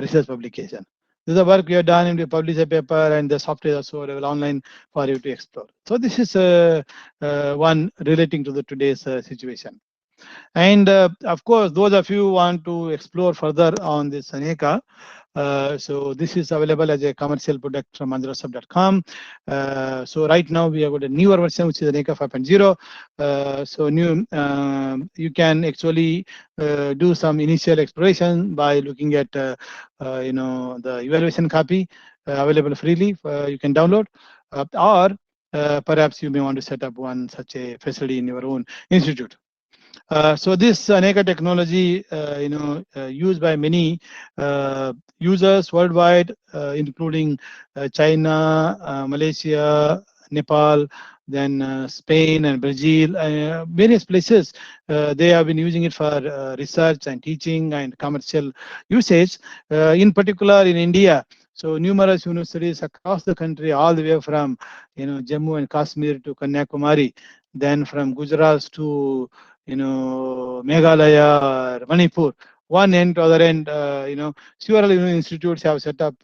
research publication. This is the work we have done, and we publish a paper, and the software is also available online for you to explore. So this is one relating to the today's situation. And of course, those of you who want to explore further on this Aneka, so this is available as a commercial product from manjulasoft.com. So right now we have got a newer version, which is Aneka 5.0. So you can actually do some initial exploration by looking at the evaluation copy available freely. You can download, or perhaps you may want to set up one such a facility in your own institute. So this Aneka technology, used by many users worldwide, including China, Malaysia, Nepal, then Spain and Brazil, various places. They have been using it for research and teaching and commercial usage. In particular, in India, so numerous universities across the country, all the way from Jammu and Kashmir to Kanyakumari, then from Gujarat to Meghalaya or Manipur, one end to other end, several institutes have set up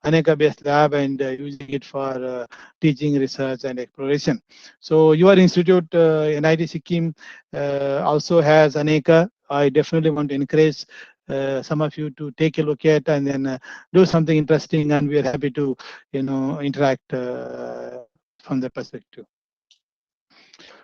Aneka-based lab and using it for teaching, research, and exploration. So your institute, NIT Sikkim, also has Aneka. I definitely want to encourage some of you to take a look at and then do something interesting, and we are happy to interact from that perspective.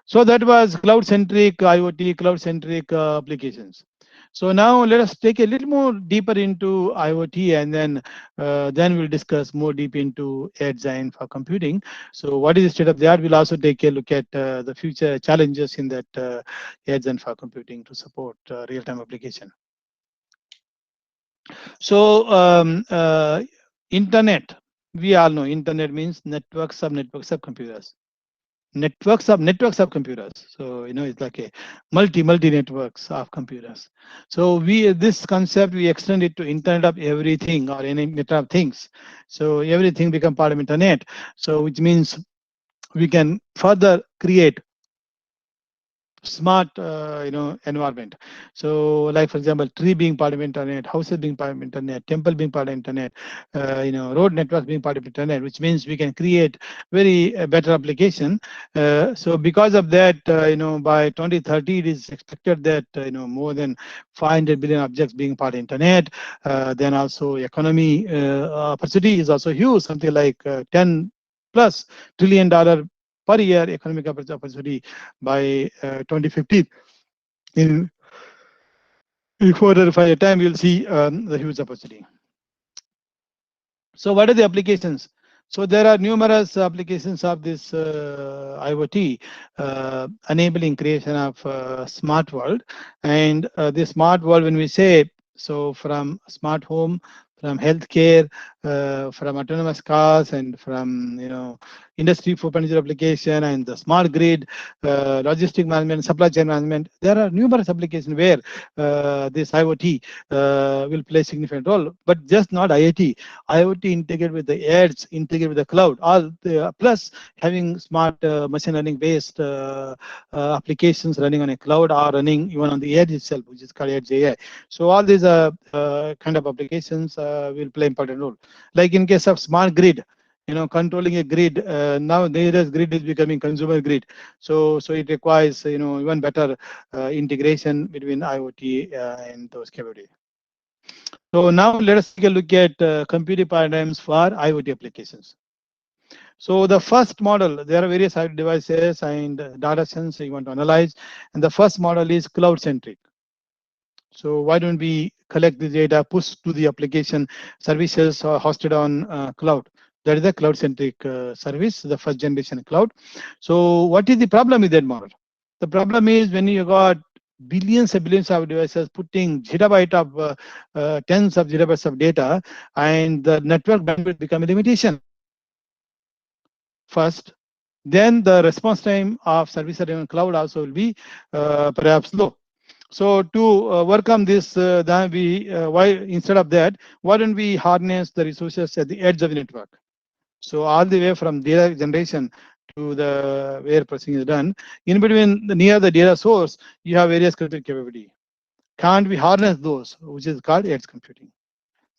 So that was cloud-centric IoT, cloud-centric applications. So now let us take a little more deeper into IoT, and then we'll discuss more deep into edge and for computing. So what is the state of the art? We'll also take a look at the future challenges in that edge and for computing to support real-time application. So internet, we all know internet means networks of computers. Networks of computers. So it's like a multi networks of computers. So this concept we extend it to Internet of everything or any Internet of things. So everything become part of internet. So which means we can further create smart environment. So like for example, tree being part of internet, houses being part of internet, temple being part of internet, road networks being part of internet, which means we can create very better application. So because of that, by 2030 it is expected that more than 500 billion objects being part of internet. Then also economy opportunity is also huge, something like 10 plus $1 trillion per year economic opportunity by 2050. In 4 or 5 time, you'll see the huge opportunity. So what are the applications? So there are numerous applications of this IoT, enabling creation of smart world. And the smart world, when we say, so from smart home, from healthcare, from autonomous cars, and from industry 4.0 application, and the smart grid, logistic management, supply chain management, there are numerous applications where this IoT will play a significant role. But just not IoT integrate with the edge, integrate with the cloud, all the, plus having smart machine learning based applications running on a cloud or running even on the edge itself, which is called edge AI. So all these kind of applications will play important role. Like in case of smart grid, controlling a grid, now the grid is becoming consumer grid. So it requires even better integration between IoT and those capabilities. So now let us take a look at computing paradigms for IoT applications. So the first model, there are various IoT devices and data sets you want to analyze. And the first model is cloud centric. So why don't we collect the data, push to the application services hosted on cloud? That is a cloud centric service, the first generation cloud. So what is the problem with that model? The problem is when you got billions and billions of devices putting zettabyte of tens of zettabytes of data, and the network bandwidth become a limitation. First, then the response time of service in cloud also will be perhaps low. So to work on this, then why instead of that, why don't we harness the resources at the edge of the network? So all the way from data generation to the where processing is done, in between near the data source, you have various computing capability. Can't we harness those, which is called edge computing?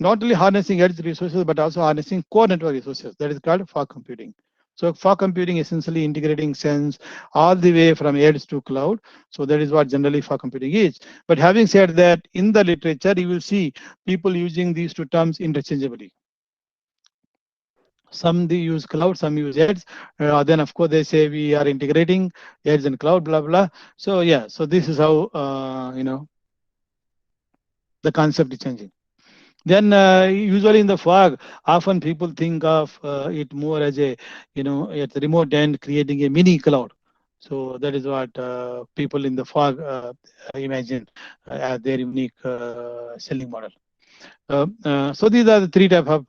Not only harnessing edge resources, but also harnessing core network resources. That is called fog computing. So fog computing essentially integrating sense all the way from edge to cloud. So that is what generally fog computing is. But having said that, in the literature, you will see people using these two terms interchangeably. Some they use cloud, some use edge. Then of course they say we are integrating edge and cloud, blah blah. So yeah, so this is how the concept is changing. Then usually in the fog, often people think of it more as a at the remote end creating a mini cloud. So that is what people in the fog imagine as their unique selling model. So these are the three types of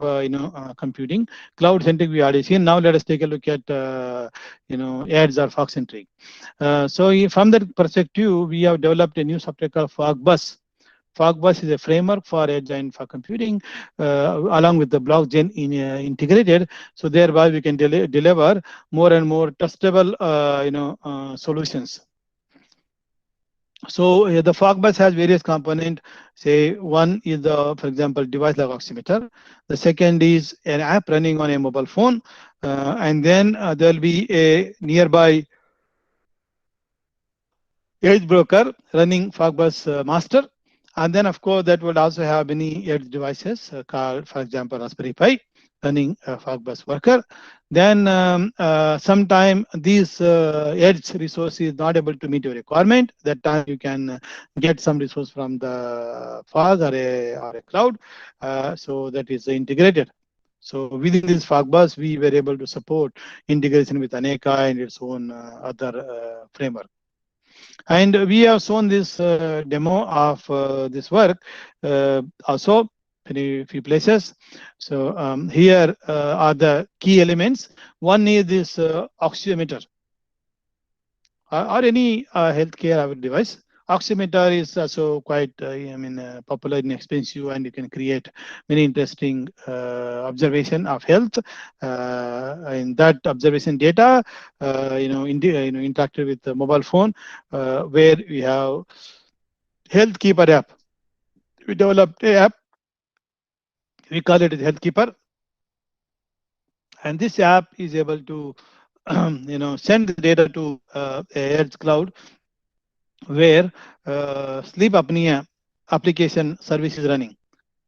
computing. Cloud centric we already seen. Now let us take a look at edge or fog centric. So from that perspective, we have developed a new software called FogBus. FogBus is a framework for edge and for computing, along with the blockchain integrated. So thereby we can deliver more and more testable solutions. So the FogBus has various components. Say one is the, for example, device like oximeter. The second is an app running on a mobile phone, and then there will be a nearby edge broker running FogBus master. And then, of course, that would also have many edge devices called, for example, Raspberry Pi running a FogBus worker. Then sometime these edge resource is not able to meet your requirement. That time you can get some resource from the fog or a cloud. So that is integrated. So within this FogBus, we were able to support integration with Aneka and its own other framework. And we have shown this demo of this work also in a few places. So here are the key elements. One is this oximeter or any healthcare device. Oximeter is also quite, popular and expensive, and you can create many interesting observation of health. In that observation data, interacted with the mobile phone, where we have Health Keeper app. We developed a app. We call it Health Keeper, and this app is able to, send the data to a edge cloud, where sleep apnea application service is running.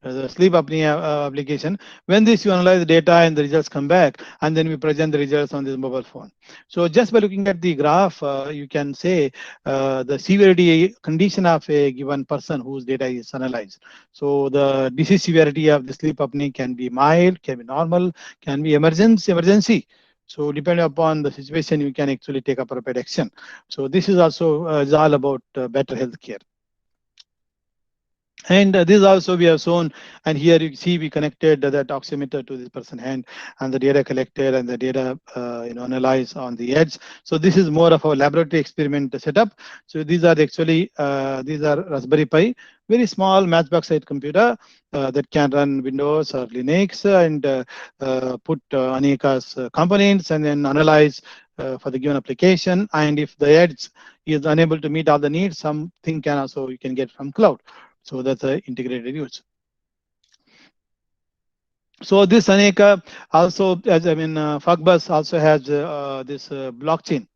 The sleep apnea application. When this you analyze the data and the results come back, and then we present the results on this mobile phone. So just by looking at the graph, you can say the severity condition of a given person whose data is analyzed. So the disease severity of the sleep apnea can be mild, can be normal, can be emergency. So depending upon the situation, you can actually take appropriate action. So this is also is all about better healthcare. And this also we have shown, and here you see we connected that oximeter to this person hand, and the data collected and the data analyzed on the edge. So this is more of a laboratory experiment setup. So these are actually these are Raspberry Pi, very small matchbox sized computer that can run Windows or Linux, and put Aneka's components and then analyze for the given application. And if the edge is unable to meet all the needs, something can also you can get from cloud. So that's an integrated use. So this Aneka also, as Fogbus also has this blockchain.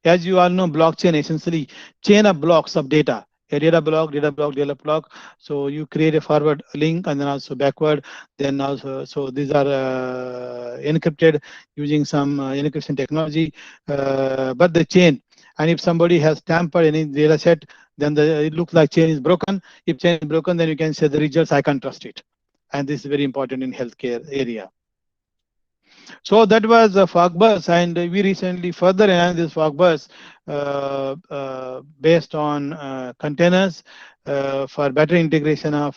As you all know, blockchain essentially chain of blocks of data. A data block. So you create a forward link and then also backward. Then also, so these are encrypted using some encryption technology. But the chain, and if somebody has tampered any data set, then it looks like chain is broken. If chain is broken, then you can say the results, I can't trust it. And this is very important in healthcare area. So that was Fogbus, and we recently further enhanced this Fogbus based on containers for better integration of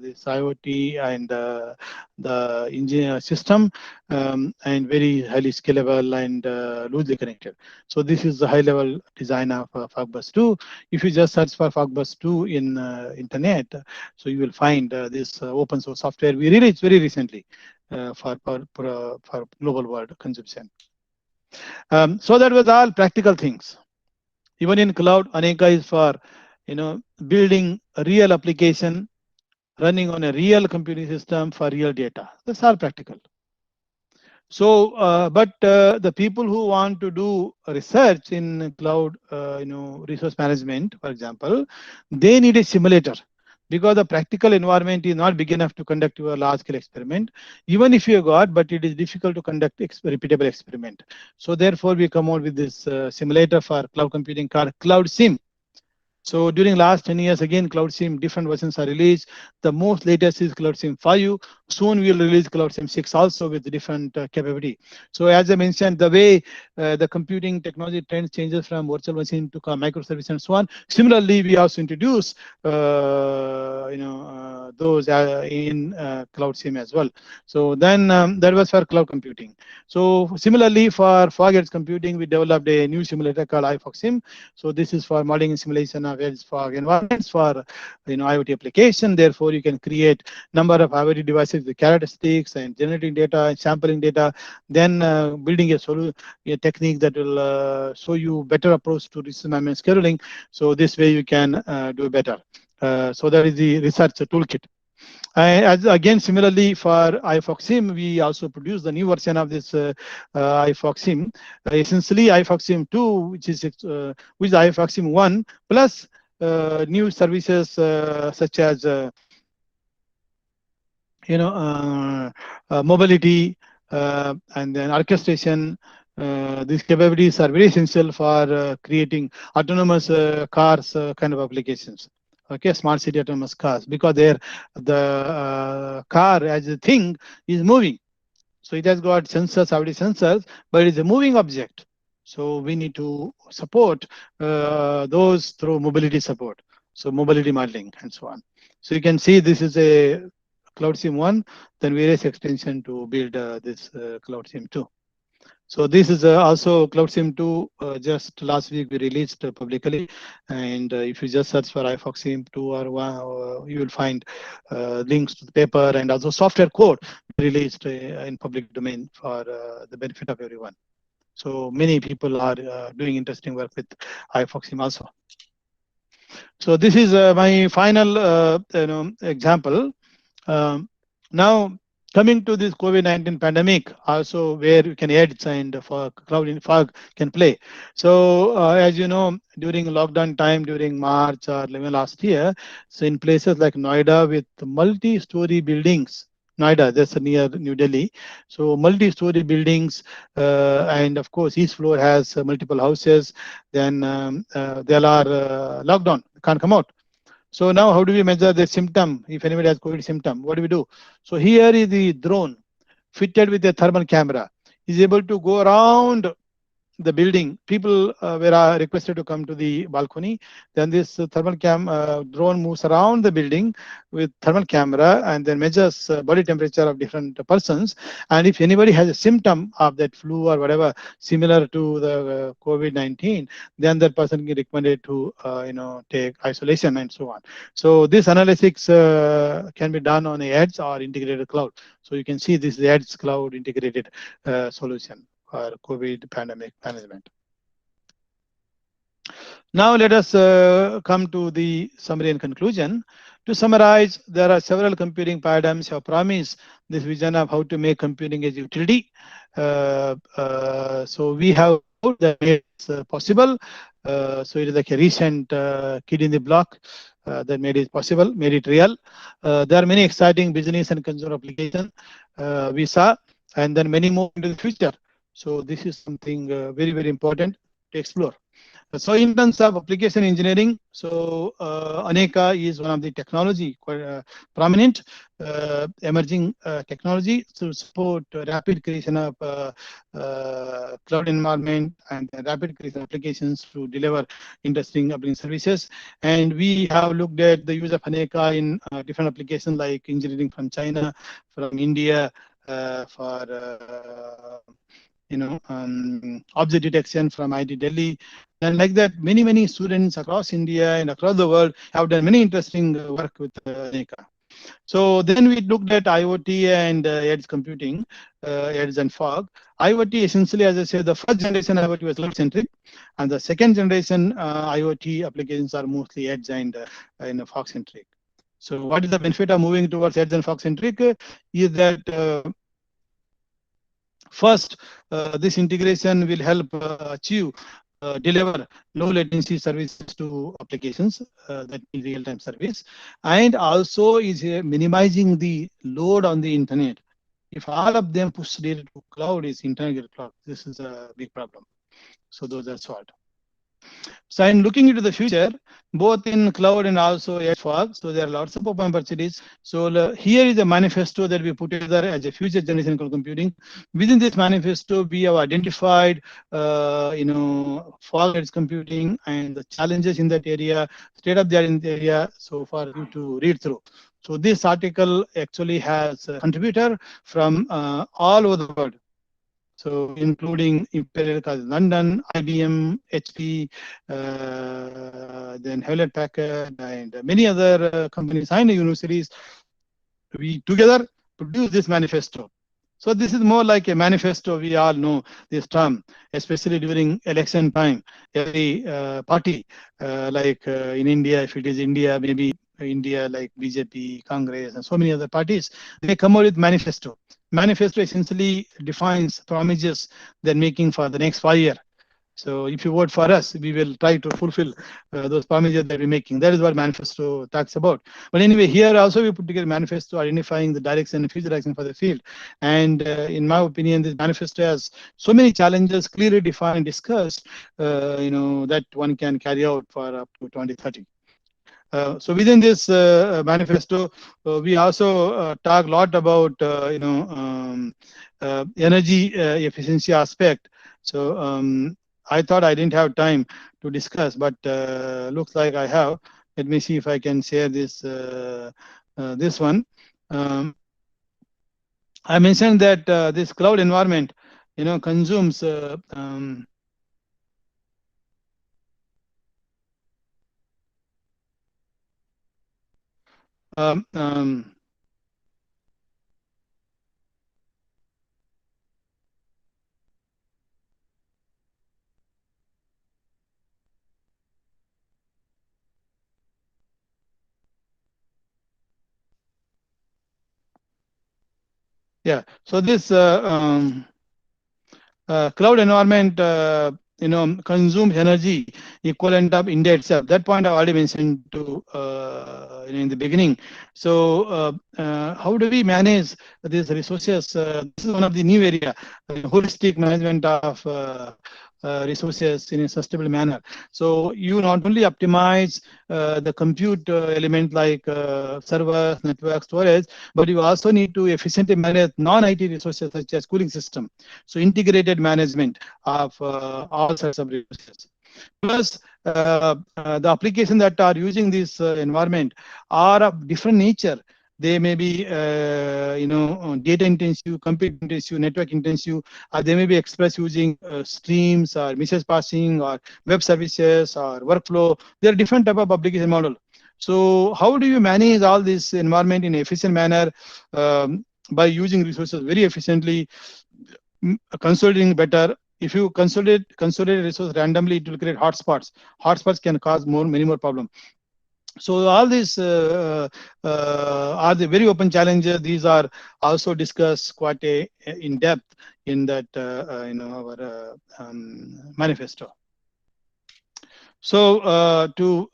this IoT and the engineer system, and very highly scalable and loosely connected. So this is the high-level design of Fogbus 2. If you just search for Fogbus 2 in internet, so you will find this open source software we released very recently. For global world consumption. So that was all practical things. Even in cloud, Aneka is for building a real application running on a real computing system for real data. That's all practical. So, but the people who want to do research in cloud, resource management, for example, they need a simulator, because the practical environment is not big enough to conduct a large-scale experiment. Even if you got, but it is difficult to conduct repeatable experiment. So therefore, we come out with this simulator for cloud computing called Cloud Sim. So during last 10 years, again, Cloud Sim, different versions are released. The most latest is Cloud Sim 5. Soon we'll release Cloud Sim 6 also with different capability. So as I mentioned, the way the computing technology trends changes from virtual machine to microservice and so on. Similarly, we also introduce those in Cloud Sim as well. So then that was for cloud computing. So similarly, for fog edge computing, we developed a new simulator called iFogSim. So this is for modeling and simulation of edge fog environments for IoT application. Therefore, you can create number of IoT devices with characteristics and generating data and sampling data, then building a technique that will show you better approach to resource management scheduling. So this way you can do better. So that is the research toolkit. Again, similarly for iFogSim, we also produce the new version of this iFogSim. Essentially, iFogSim 2, which is iFogSim 1 plus new services such as mobility and then orchestration. These capabilities are very essential for creating autonomous cars kind of applications. Okay, smart city autonomous cars, because the car as a thing is moving. So it has got sensors, already sensors, but it's a moving object. So we need to support those through mobility support. So mobility modeling and so on. So you can see this is a Cloud Sim 1, then various extension to build this Cloud Sim 2. So this is also CloudSIM 2. Just last week we released publicly, and if you just search for iFoxSIM 2 or 1, you will find links to the paper and also software code released in public domain for the benefit of everyone. So many people are doing interesting work with iFoxSIM also. So this is my final example. Now coming to this COVID-19 pandemic, also where you can edge and cloud in fog can play. So as you know, during lockdown time during March or even last year, so in places like Noida with multi-story buildings, Noida, that's near New Delhi. So multi-story buildings, and of course each floor has multiple houses. Then there are lockdown, can't come out. So now how do we measure the symptom? If anybody has COVID symptom, what do we do? So here is the drone fitted with a thermal camera. Is able to go around the building. People were requested to come to the balcony. Then this thermal drone moves around the building with thermal camera and then measures body temperature of different persons. And if anybody has a symptom of that flu or whatever similar to the COVID-19, then that person can recommended to take isolation and so on. So this analytics can be done on the edge or integrated cloud. So you can see this is the edge cloud integrated solution for COVID pandemic management. Now let us come to the summary and conclusion. To summarize, there are several computing paradigms have promised this vision of how to make computing as utility. So we have that made it possible. So it is like a recent kid in the block that made it possible, made it real. There are many exciting business and consumer applications we saw, and then many more into the future. So this is something very, very important to explore. So in terms of application engineering, so Aneka is one of the technology quite prominent emerging technology to support rapid creation of cloud environment and rapid creation applications to deliver interesting application services. And we have looked at the use of Aneka in different applications like engineering from China, from India, for object detection from IIT Delhi. And like that, many students across India and across the world have done many interesting work with Aneka. So then we looked at IoT and edge computing, edge and fog. IoT essentially, as I said, the first generation IoT was cloud-centric, and the second generation IoT applications are mostly edge and fog-centric. So what is the benefit of moving towards edge and fog-centric? Is that first, this integration will help achieve deliver low latency services to applications that need real-time service, and also is minimizing the load on the internet. If all of them push data to cloud, is internet cloud, this is a big problem. So those are solved. So I'm looking into the future, both in cloud and also edge fog. So there are lots of open opportunities. So here is a manifesto that we put together as a future generation cloud computing. Within this manifesto, we have identified, fog edge computing and the challenges in that area, state of the art in the area. So for you to read through. So this article actually has a contributor from all over the world. So including Imperial College London, IBM, HP, then Hewlett Packard, and many other companies and universities. We together produce this manifesto. So this is more like a manifesto. We all know this term, especially during election time. Every party, like in India, if it is India, maybe India like BJP, Congress, and so many other parties, they come out with manifesto. Manifesto essentially defines promises they're making for the next 5 years. So if you vote for us, we will try to fulfill those promises that we're making. That is what manifesto talks about. But anyway, here also we put together manifesto identifying the direction and future direction for the field. And in my opinion, this manifesto has so many challenges clearly defined and discussed, that one can carry out for up to 2030. So within this manifesto, we also talk a lot about energy efficiency aspect. So I thought I didn't have time to discuss, but looks like I have. Let me see if I can share this this one. I mentioned that this cloud environment consumes yeah. So this cloud environment, consumes energy equivalent of India itself. That point I already mentioned to in the beginning. So how do we manage these resources? This is one of the new area, holistic management of resources in a sustainable manner. So you not only optimize the compute element like servers, network, storage, but you also need to efficiently manage non-IT resources such as cooling system. So integrated management of all sorts of resources. Plus, the applications that are using this environment are of different nature. They may be, data intensive, compute intensive, network intensive, or they may be expressed using streams or message passing or web services or workflow. There are different type of application model. So how do you manage all this environment in an efficient manner by using resources very efficiently, consolidating better? If you consolidate resources randomly, it will create hotspots. Hotspots can cause many more problems. So all these are the very open challenges. These are also discussed quite in depth in that our manifesto. So to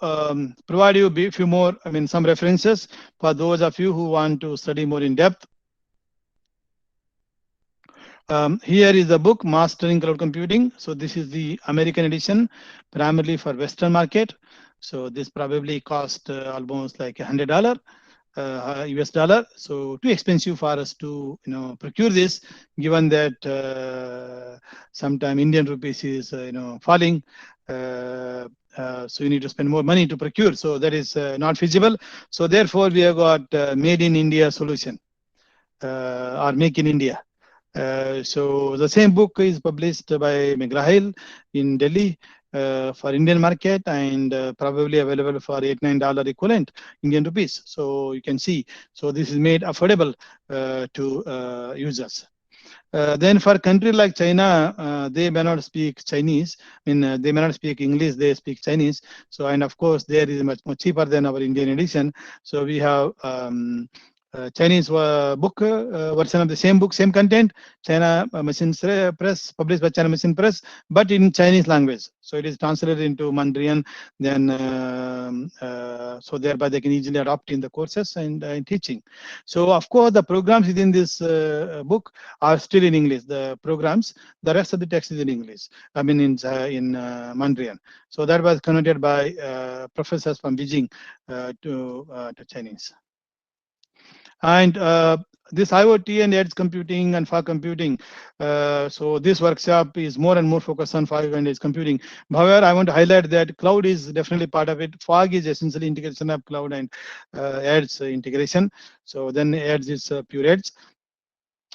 provide you a few more, some references for those of you who want to study more in depth. Here is the book, Mastering Cloud Computing. So this is the American edition, primarily for Western market. So this probably cost almost like $100 US dollar. So too expensive for us to procure this, given that sometime Indian rupees is falling. So you need to spend more money to procure. So that is not feasible. So therefore we have got Made in India solution or Make in India. So the same book is published by McGraw-Hill in Delhi for Indian market, and probably available for $8-9 equivalent Indian rupees. So you can see. So this is made affordable to users. Then for country like China, they may not speak Chinese. They may not speak English. They speak Chinese. So, and of course, there is much more cheaper than our Indian edition. So we have Chinese book version of the same book, same content, China Machine Press, published by China Machine Press, but in Chinese language. So it is translated into Mandarin. Then so thereby they can easily adopt in the courses and teaching. So of course the programs within this book are still in English. The programs, the rest of the text is in English. In Mandarin. So that was converted by professors from Beijing to Chinese. And this IoT and edge computing and fog computing. So this workshop is more and more focused on fog and edge computing. However, I want to highlight that cloud is definitely part of it. Fog is essentially integration of cloud and edge integration. So then edge is pure edge.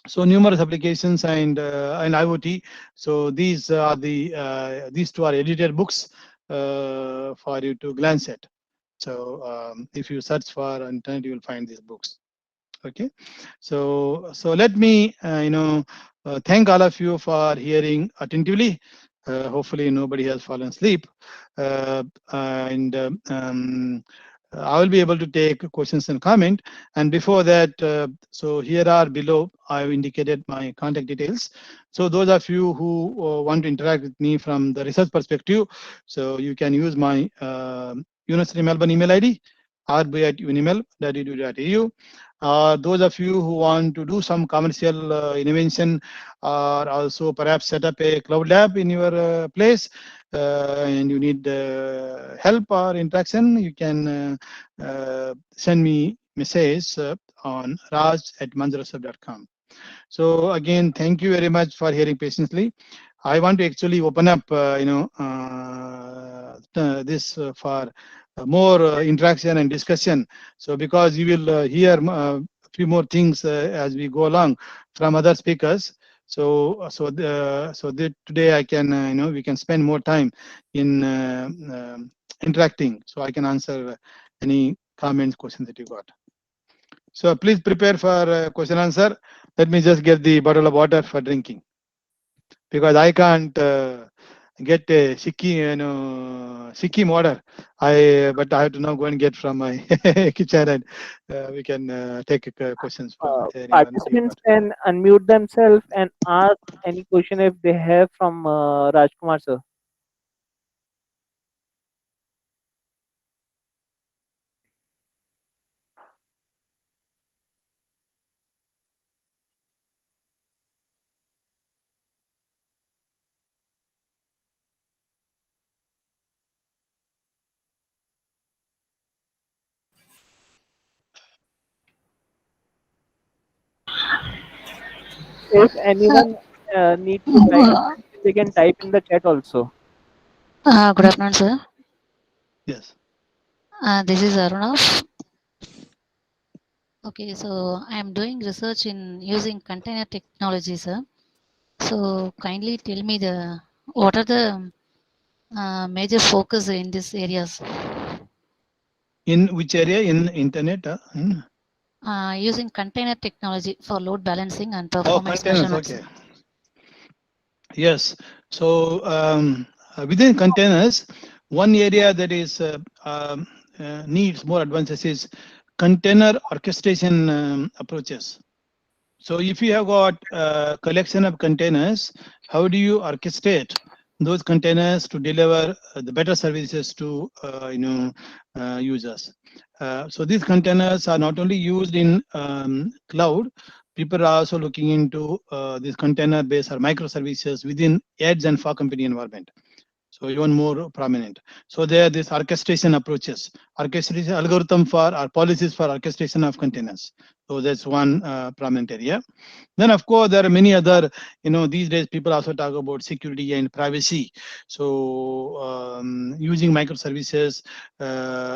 So numerous applications and IoT. So these are these two are edited books for you to glance at. So if you search for internet, you will find these books. Okay, so let me thank all of you for hearing attentively. Hopefully nobody has fallen asleep, and I will be able to take questions and comment. And before that, so here are below, I've indicated my contact details. So those of you who want to interact with me from the research perspective, so you can use my University of Melbourne email ID, rb@unimel.edu.au. Those of you who want to do some commercial innovation, or also perhaps set up a cloud lab in your place, and you need help or interaction, you can send me message on raj@manjurasub.com. So again, thank you very much for hearing patiently. I want to actually open up, this for more interaction and discussion. So because you will hear a few more things as we go along from other speakers. Today I can, we can spend more time in interacting, so I can answer any comments, questions that you got. So please prepare for question answer. Let me just get the bottle of water for drinking, because I can't get a Sikkim water. But I have to now go and get from my kitchen, and we can take questions from anyone. Participants can unmute themselves and ask any question if they have from Rajkumar sir. If anyone need to type, they can type in the chat also. Good afternoon, sir. Yes. This is Aruna. Okay, so I am doing research in using container technology, sir. So kindly tell me what are the major focus in these areas? In which area? In internet? Using container technology for load balancing and Oh, performance containers. measurements. Okay. Yes. So within containers, one area that is needs more advances is container orchestration approaches. So if you have got a collection of containers, how do you orchestrate those containers to deliver the better services to users? So these containers are not only used in cloud. People are also looking into these container-based or microservices within edge and fog computing environment. So even more prominent. So there are these orchestration approaches, orchestration algorithm for or policies for orchestration of containers. So that's one prominent area. Then of course there are many other, these days people also talk about security and privacy. So using microservices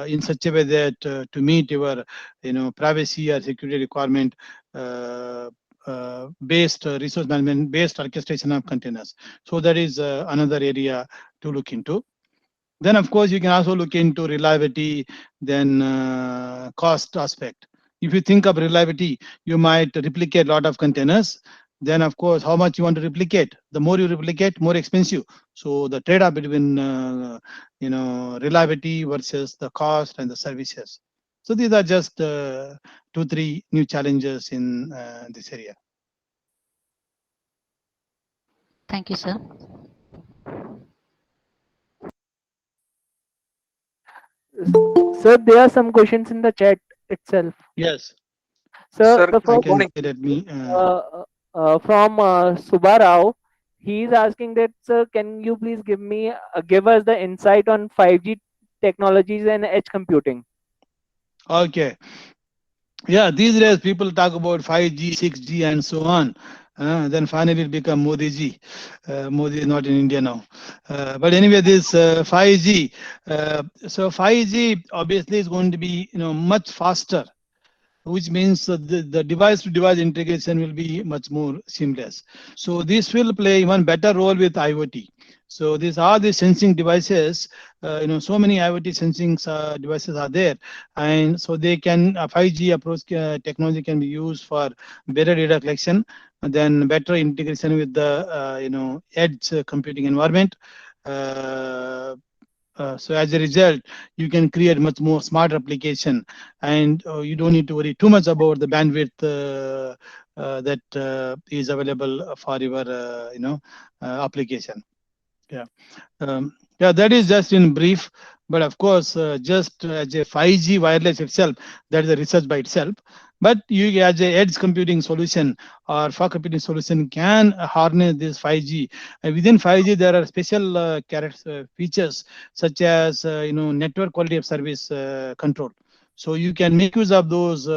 in such a way that to meet your, privacy or security requirement, based resource management based orchestration of containers. So that is another area to look into. Then of course you can also look into reliability, then cost aspect. If you think of reliability, you might replicate a lot of containers. Then of course, how much you want to replicate? The more you replicate, more expensive. So the trade-off between reliability versus the cost and the services. So these are just 2-3 new challenges in this area. Thank you, sir. Sir, there are some questions in the chat itself. Yes. Sir, the I first can let me. from Subarao, he is asking that, sir, can you please give us the insight on 5G technologies and edge computing? Okay. Yeah, these days people talk about 5G, 6G, and so on. Then finally it become Modi ji. Modi is not in India now. But anyway, this 5G. So 5G obviously is going to be much faster, which means the device-to-device integration will be much more seamless. So this will play even better role with IoT. So these are the sensing devices. So many IoT sensing devices are there, and so they can 5G approach technology can be used for better data collection, and then better integration with the edge computing environment. So as a result, you can create much more smart application, and you don't need to worry too much about the bandwidth that is available for your application. Yeah. Yeah, that is just in brief. But of course, just as a 5G wireless itself, that is a research by itself. But you, as a edge computing solution or fog computing solution, can harness this 5G. Within 5G, there are special features such as network quality of service control. So you can make use of those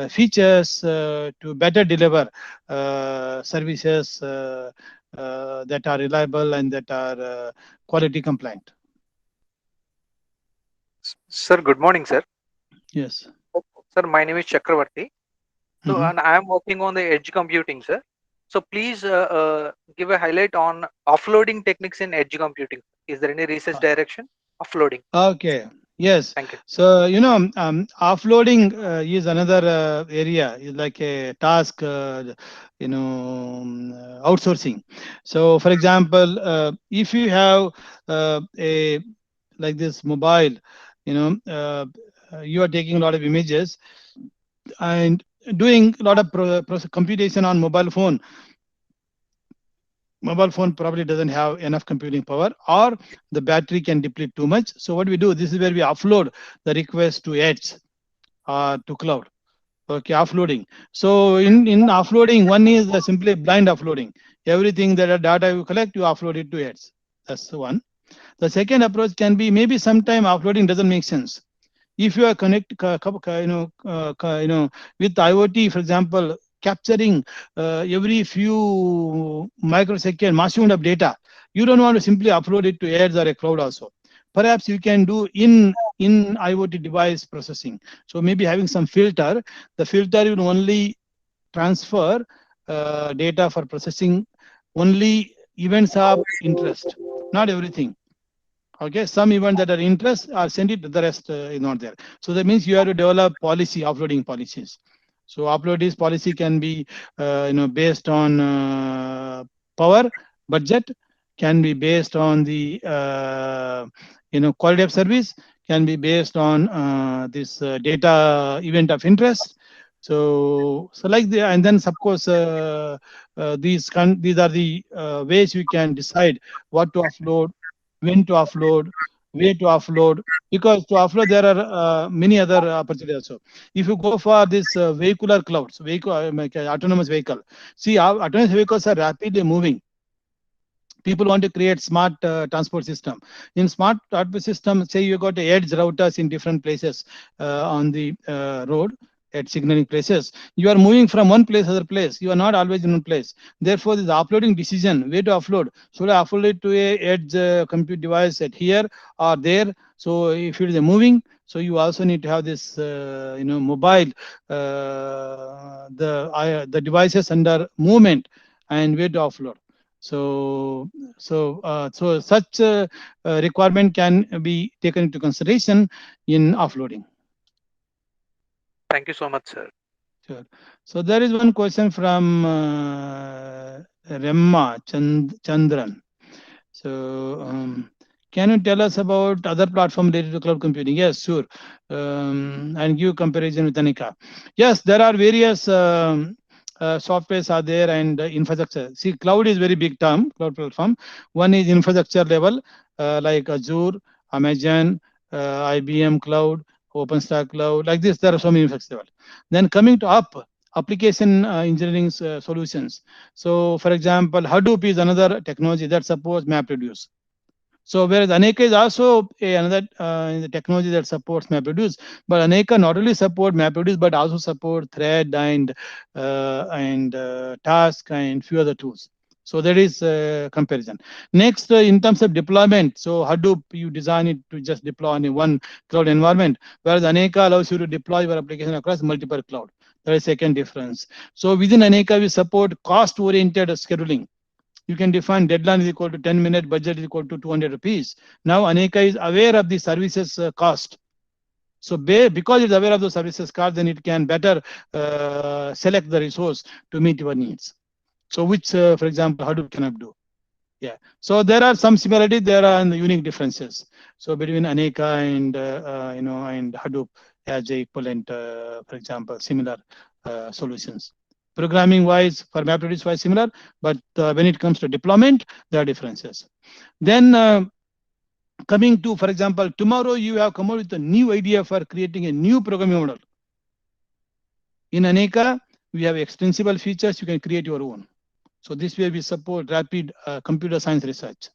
features to better deliver services that are reliable and that are quality compliant. Sir, good morning, sir. Yes. Sir, my name is Chakravarti. So, Mhm. and I am working on the edge computing, sir. So please give a highlight on offloading techniques in edge computing. Is there any research direction? Offloading. Okay. Yes. Thank you. So, offloading is another area, is like a task, outsourcing. So, for example, if you have a like this mobile, you are taking a lot of images and doing a lot of computation on mobile phone probably doesn't have enough computing power, or the battery can deplete too much. So what we do, this is where we offload the request to edge or to cloud. Okay, offloading. So in offloading, one is simply blind offloading. Everything that data you collect, you offload it to edge. That's the one. The second approach can be, maybe sometime offloading doesn't make sense. If you are with IoT, for example, capturing every few microsecond massive amount of data, you don't want to simply upload it to edge or a cloud also. Perhaps you can do in IoT device processing. So maybe having some filter, the filter will only transfer data for processing only events of interest, not everything. Okay, some events that are interest are sent it, the rest is not there. So that means you have to develop offloading policies. So upload policy can be based on power, budget, can be based on the quality of service, can be based on this data event of interest. So like the, and then of course these are the ways we can decide what to offload, when to offload, where to offload, because to offload there are many other opportunities also. If you go for this vehicular clouds, autonomous vehicle, see, our autonomous vehicles are rapidly moving. People want to create smart transport system. In smart transport system, say you got edge routers in different places on the road, at signaling places. You are moving from one place to other place. You are not always in one place. Therefore, this uploading decision, where to offload. Should I offload it to a edge compute device at here or there? So if it is moving, so you also need to have this, mobile, the devices under movement, and where to offload. So such requirement can be taken into consideration in offloading. Thank you so much, sir. Sure. So there is one question from Remma Chandran. So can you tell us about other platform related to cloud computing? Yes, sure. And give comparison with Anika. Yes, there are various softwares are there and infrastructure. See, cloud is very big term, cloud platform. One is infrastructure level, like Azure, Amazon, IBM Cloud, OpenStack Cloud, like this. There are so many infrastructure level. Then coming to application engineering solutions. So, for example, Hadoop is another technology that supports MapReduce. So whereas Aneka is also another technology that supports MapReduce, but Aneka not only support MapReduce but also support Thread and Task and few other tools. So that is comparison. Next, in terms of deployment, so Hadoop, you design it to just deploy in one cloud environment, whereas Aneka allows you to deploy your application across multiple cloud. That is second difference. So within Aneka, we support cost-oriented scheduling. You can define deadline is equal to 10 minutes, budget is equal to 200 rupees. Now Aneka is aware of the services cost. So because it's aware of the services cost, then it can better select the resource to meet your needs. So which, for example, Hadoop cannot do. Yeah. So there are some similarities. There are unique differences. So between Aneka and and Hadoop as a equivalent, for example, similar solutions. Programming wise, for MapReduce wise similar, but when it comes to deployment, there are differences. Then coming to, for example, tomorrow you have come out with a new idea for creating a new programming model. In Aneka, we have extensible features. You can create your own. So this way we support rapid computer science research.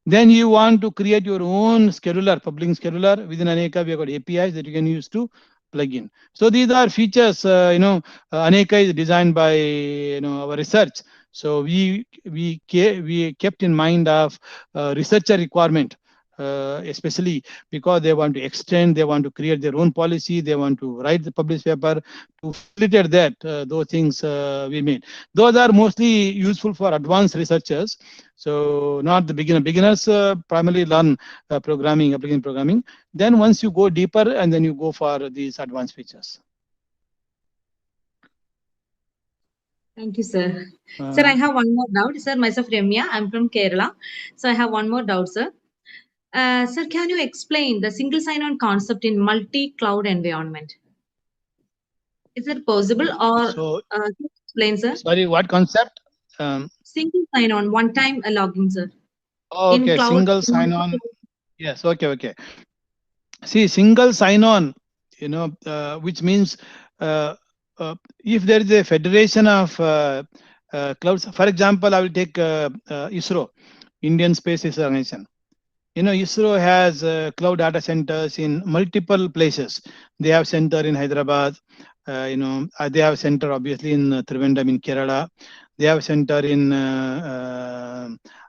Then you want to create your own scheduler, publishing scheduler. Within Aneka, we have got APIs that you can use to plug in. So these are features, Aneka is designed by, our research. So we kept in mind of researcher requirement especially because they want to extend, they want to create their own policy, they want to write the published paper to facilitate that. Those things we made. Those are mostly useful for advanced researchers. So not the beginners primarily learn programming, application programming. Then once you go deeper, and then you go for these advanced features. Thank you, sir. Sir, I have one more doubt. Sir, myself Ramya, I'm from Kerala. So I have one more doubt, sir. Sir, can you explain the single sign-on concept in multi-cloud environment? Is it possible, or So, explain, sir? sorry, what concept? Single sign-on, one-time login, sir. Okay, single sign-on. Yes, okay. See, single sign-on, which means if there is a federation of clouds, for example, I will take ISRO, Indian Space Research Organization. ISRO has cloud data centers in multiple places. They have center in Hyderabad. They have center obviously in Trivandrum in Kerala. They have center in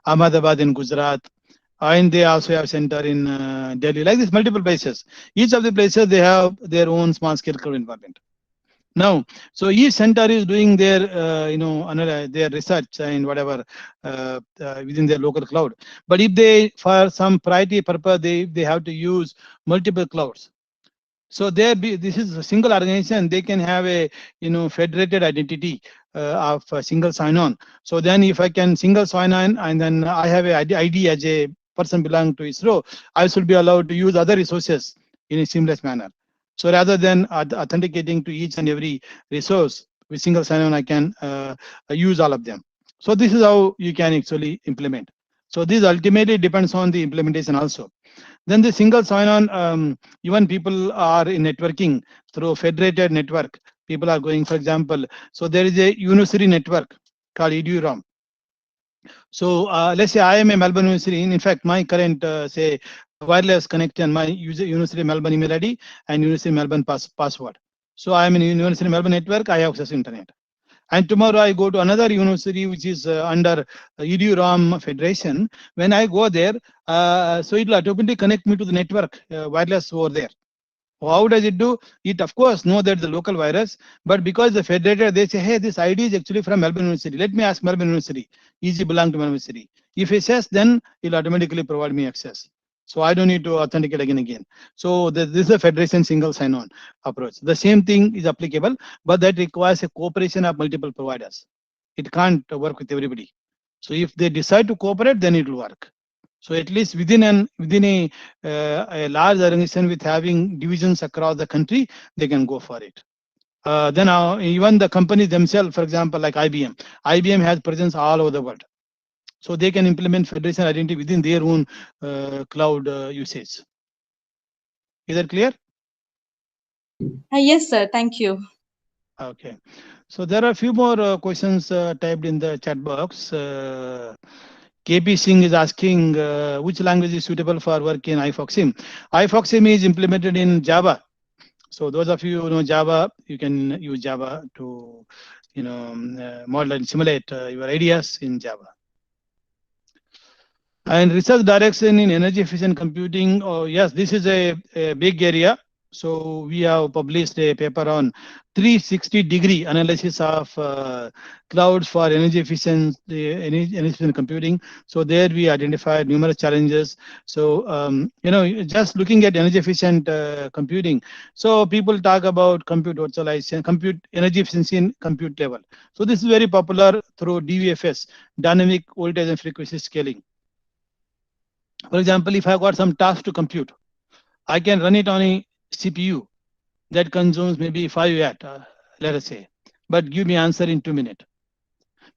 Ahmedabad in Gujarat. And they also have center in Delhi. Like this, multiple places. Each of the places, they have their own small scale cloud environment. Now, so each center is doing their, their research and whatever within their local cloud. But if they, for some priority purpose, they have to use multiple clouds. So this is a single organization. They can have a federated identity of a single sign-on. So then, if I can single sign-on and then I have a ID as a person belonging to ISRO, I should be allowed to use other resources in a seamless manner. So rather than authenticating to each and every resource with single sign-on, I can use all of them. So this is how you can actually implement. So this ultimately depends on the implementation also. Then the single sign-on, even people are in networking through federated network. People are going, for example, so there is a university network called EduROM. So let's say I am a Melbourne University. In fact, my current say wireless connection, my University of Melbourne email ID and University of Melbourne password. So I am in University of Melbourne network. I have access to internet. And tomorrow I go to another university which is under EduROM Federation. When I go there, so it will automatically connect me to the network wireless over there. How does it do? It of course know that the local virus, but because the federated, they say, hey, this ID is actually from Melbourne University. Let me ask Melbourne University. Is it belong to Melbourne University? If it says, then it will automatically provide me access. So I don't need to authenticate again. So this is a federation single sign-on approach. The same thing is applicable, but that requires a cooperation of multiple providers. It can't work with everybody. So if they decide to cooperate, then it will work. So at least within a large organization with having divisions across the country, they can go for it. Then even the companies themselves, for example, like IBM. IBM has presence all over the world. So they can implement federation identity within their own cloud usage. Is that clear? Yes, sir. Thank you. Okay. So there are a few more questions typed in the chat box. KP Singh is asking which language is suitable for work in iFoxim. iFoxim is implemented in Java. So those of you who know Java, you can use Java to model and simulate your ideas in Java. And research direction in energy efficient computing. Oh yes, this is a big area. So we have published a paper on 360-degree analysis of clouds for energy efficient computing. So there we identified numerous challenges. So just looking at energy efficient computing. So people talk about compute virtualization, compute energy efficiency in compute level. So this is very popular through DVFS, dynamic voltage and frequency scaling. For example, if I got some task to compute, I can run it on a CPU that consumes maybe 5 watt, let us say, but give me answer in 2 minutes.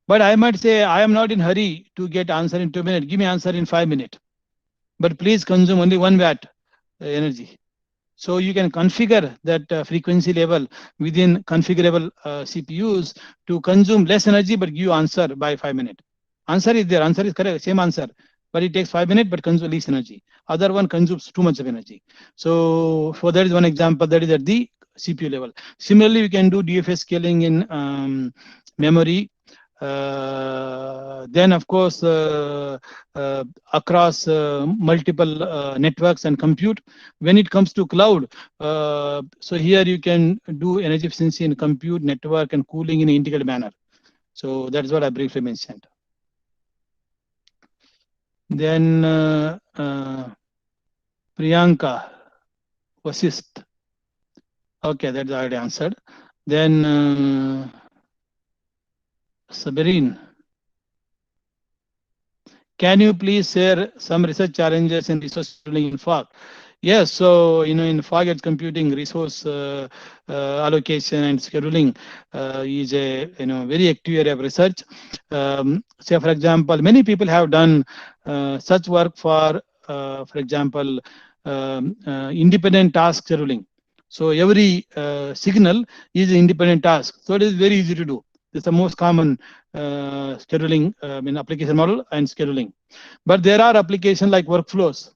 But I might say, I am not in hurry to get answer in 2 minutes. Give me answer in 5 minutes. But please consume only 1 watt energy. So you can configure that frequency level within configurable CPUs to consume less energy, but give answer by 5 minutes. Answer is there, answer is correct, same answer. But it takes 5 minutes, but consumes least energy. Other one consumes too much of energy. So for that is one example that is at the CPU level. Similarly, we can do DFS scaling in memory. Then of course across multiple networks and compute. When it comes to cloud, so here you can do energy efficiency in compute, network, and cooling in an integrated manner. So that's what I briefly mentioned. Then Priyanka Vasist. Okay, that's already answered. Then Sabrine, can you please share some research challenges in resource scheduling in fog? Yes, so in fog edge computing, resource allocation and scheduling is a very active area of research. Say for example, many people have done such work for example, independent task scheduling. So every signal is an independent task. So it is very easy to do. It's the most common scheduling application model and scheduling. But there are applications like workflows,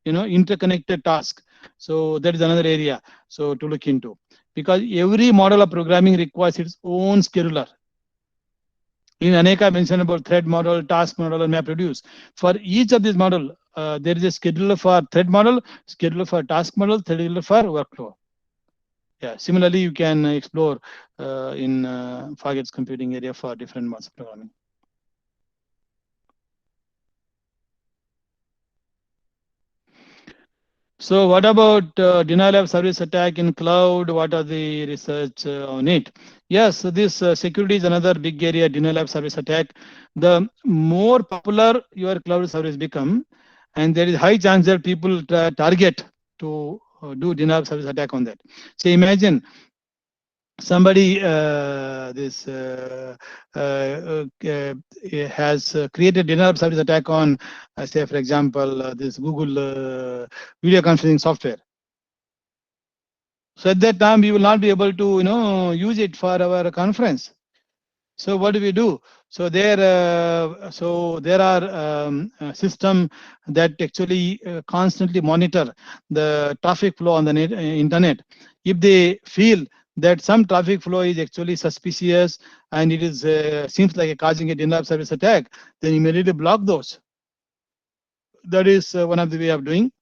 interconnected task. So that is another area so to look into, because every model of programming requires its own scheduler. In Aneka mentioned about thread model, task model, and MapReduce. For each of these model, there is a scheduler for thread model, scheduler for task model, scheduler for workflow. Yeah. Similarly, you can explore in fog edge computing area for different modes of programming. So what about denial of service attack in cloud? What are the research on it? Yes, so this security is another big area, denial of service attack. The more popular your cloud service become, and there is high chance that people target to do denial of service attack on that. So imagine somebody has created denial of service attack on, say for example, this Google video conferencing software. So at that time, we will not be able to use it for our conference. So what do we do? So there are systems that actually constantly monitor the traffic flow on the internet. If they feel that some traffic flow is actually suspicious and it is seems like causing a denial of service attack, then immediately block those. That is one of the way of doing.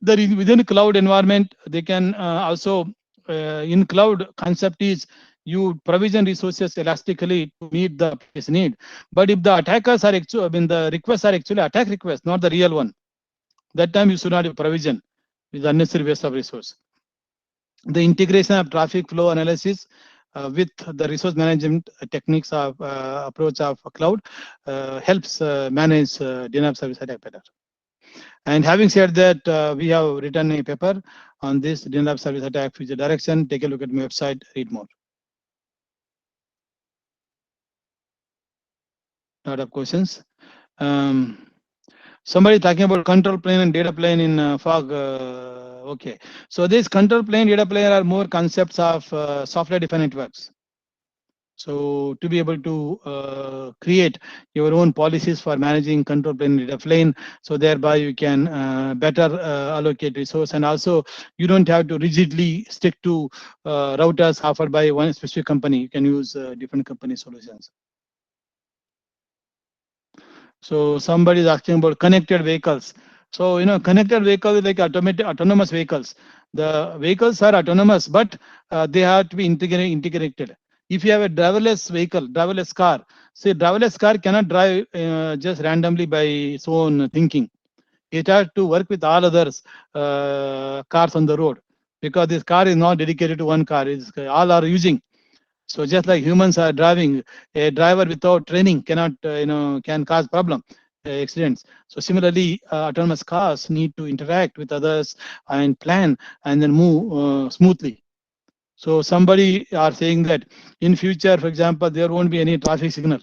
That is within cloud environment, they can also in cloud concept is you provision resources elastically to meet the application need. But if the attackers are actually, the requests are actually attack requests, not the real one, that time you should not have provision with unnecessary waste of resource. The integration of traffic flow analysis with the resource management techniques of approach of cloud helps manage denial of service attack better. And having said that, we have written a paper on this denial of service attack future direction. Take a look at my website, read more. Lot of questions. Somebody talking about control plane and data plane in fog. Okay, so this control plane, data plane are more concepts of software-defined networks. So to be able to create your own policies for managing control plane and data plane, so thereby you can better allocate resource, and also you don't have to rigidly stick to routers offered by one specific company. You can use different company solutions. So somebody is asking about connected vehicles. So connected vehicles is like autonomous vehicles. The vehicles are autonomous, but they have to be integrated. If you have a driverless vehicle, driverless car, say driverless car cannot drive just randomly by its own thinking. It has to work with all others cars on the road, because this car is not dedicated to one car. It's all are using. So just like humans are driving, a driver without training cannot, can cause problem, accidents. So similarly, autonomous cars need to interact with others and plan and then move smoothly. So somebody are saying that in future, for example, there won't be any traffic signal.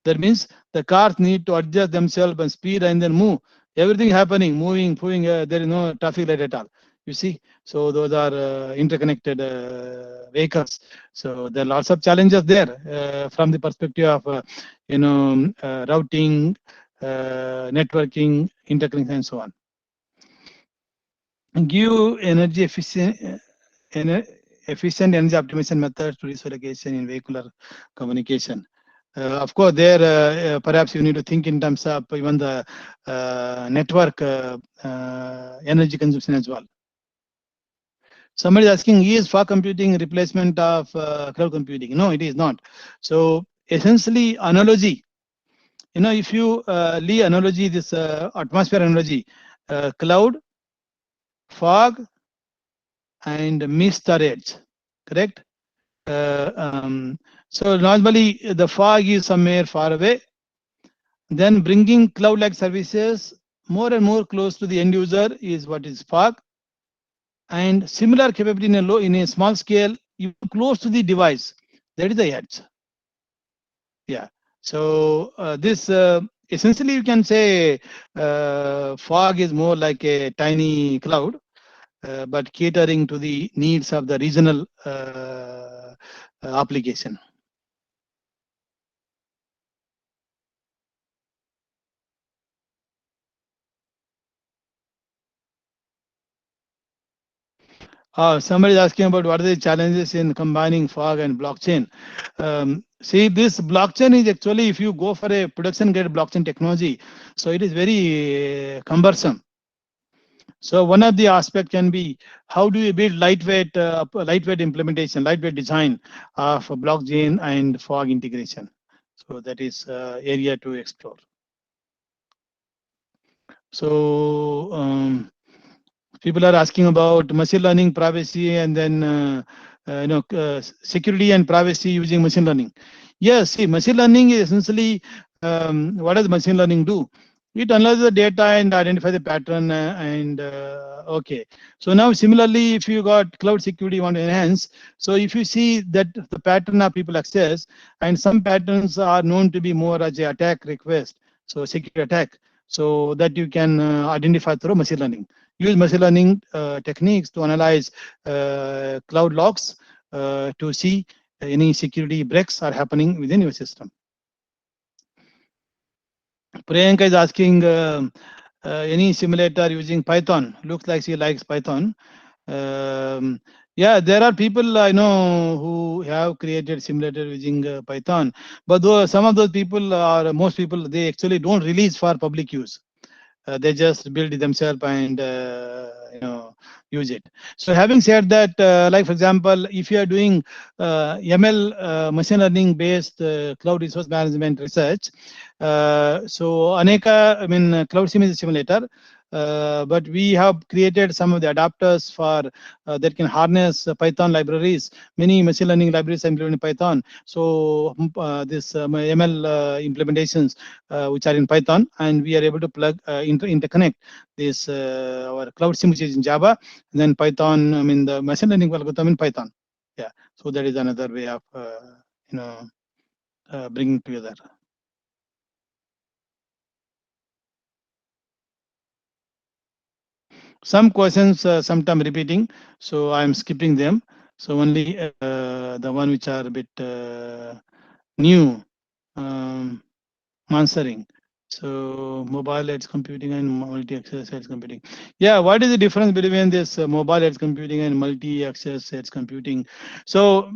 That means the cars need to adjust themselves and speed and then move. Everything happening, moving, there is no traffic light at all. You see, so those are interconnected vehicles. So there are lots of challenges there from the perspective of routing, networking, interconnection, and so on. Give energy efficient efficient energy optimization methods to resource allocation in vehicular communication. Of course, there perhaps you need to think in terms of even the network energy consumption as well. Somebody is asking, is fog computing replacement of cloud computing? No, it is not. So essentially, analogy. If you Lee analogy, this atmosphere analogy, cloud, fog, and mist are edge, correct? So normally the fog is somewhere far away. Then bringing cloud-like services more and more close to the end user is what is fog. And similar capability in a small scale, close to the device, that is the edge. Yeah. So this essentially you can say fog is more like a tiny cloud, but catering to the needs of the regional application. Somebody is asking about what are the challenges in combining fog and blockchain. See, this blockchain is actually, if you go for a production grade blockchain technology, so it is very cumbersome. So one of the aspects can be how do you build lightweight implementation, lightweight design of blockchain and fog integration. So that is area to explore. So people are asking about machine learning, privacy, and then security and privacy using machine learning. Yes, see, machine learning is essentially what does machine learning do? It analyzes the data and identify the pattern okay. So now similarly, if you got cloud security you want to enhance, so if you see that the pattern of people access and some patterns are known to be more as a attack request, so security attack, so that you can identify through machine learning. Use machine learning techniques to analyze cloud logs to see any security breaks are happening within your system. Priyanka is asking any simulator using Python. Looks like she likes Python. Yeah, there are people I know who have created simulator using Python, but though some of those people or most people, they actually don't release for public use. They just build it themselves and use it. So having said that, like for example, if you are doing ML machine learning based cloud resource management research, so Aneka, Cloud Sim is a simulator, but we have created some of the adapters for that can harness Python libraries. Many machine learning libraries are implemented in Python. So this ML implementations which are in Python, and we are able to plug interconnect this our Cloud Sim, which is in Java, and then Python. The machine learning algorithm in Python. Yeah. So that is another way of bringing together. Some questions sometimes repeating, so I'm skipping them. So only the one which are a bit new answering. So mobile edge computing and multi-access edge computing. Yeah, what is the difference between this mobile edge computing and multi-access edge computing? So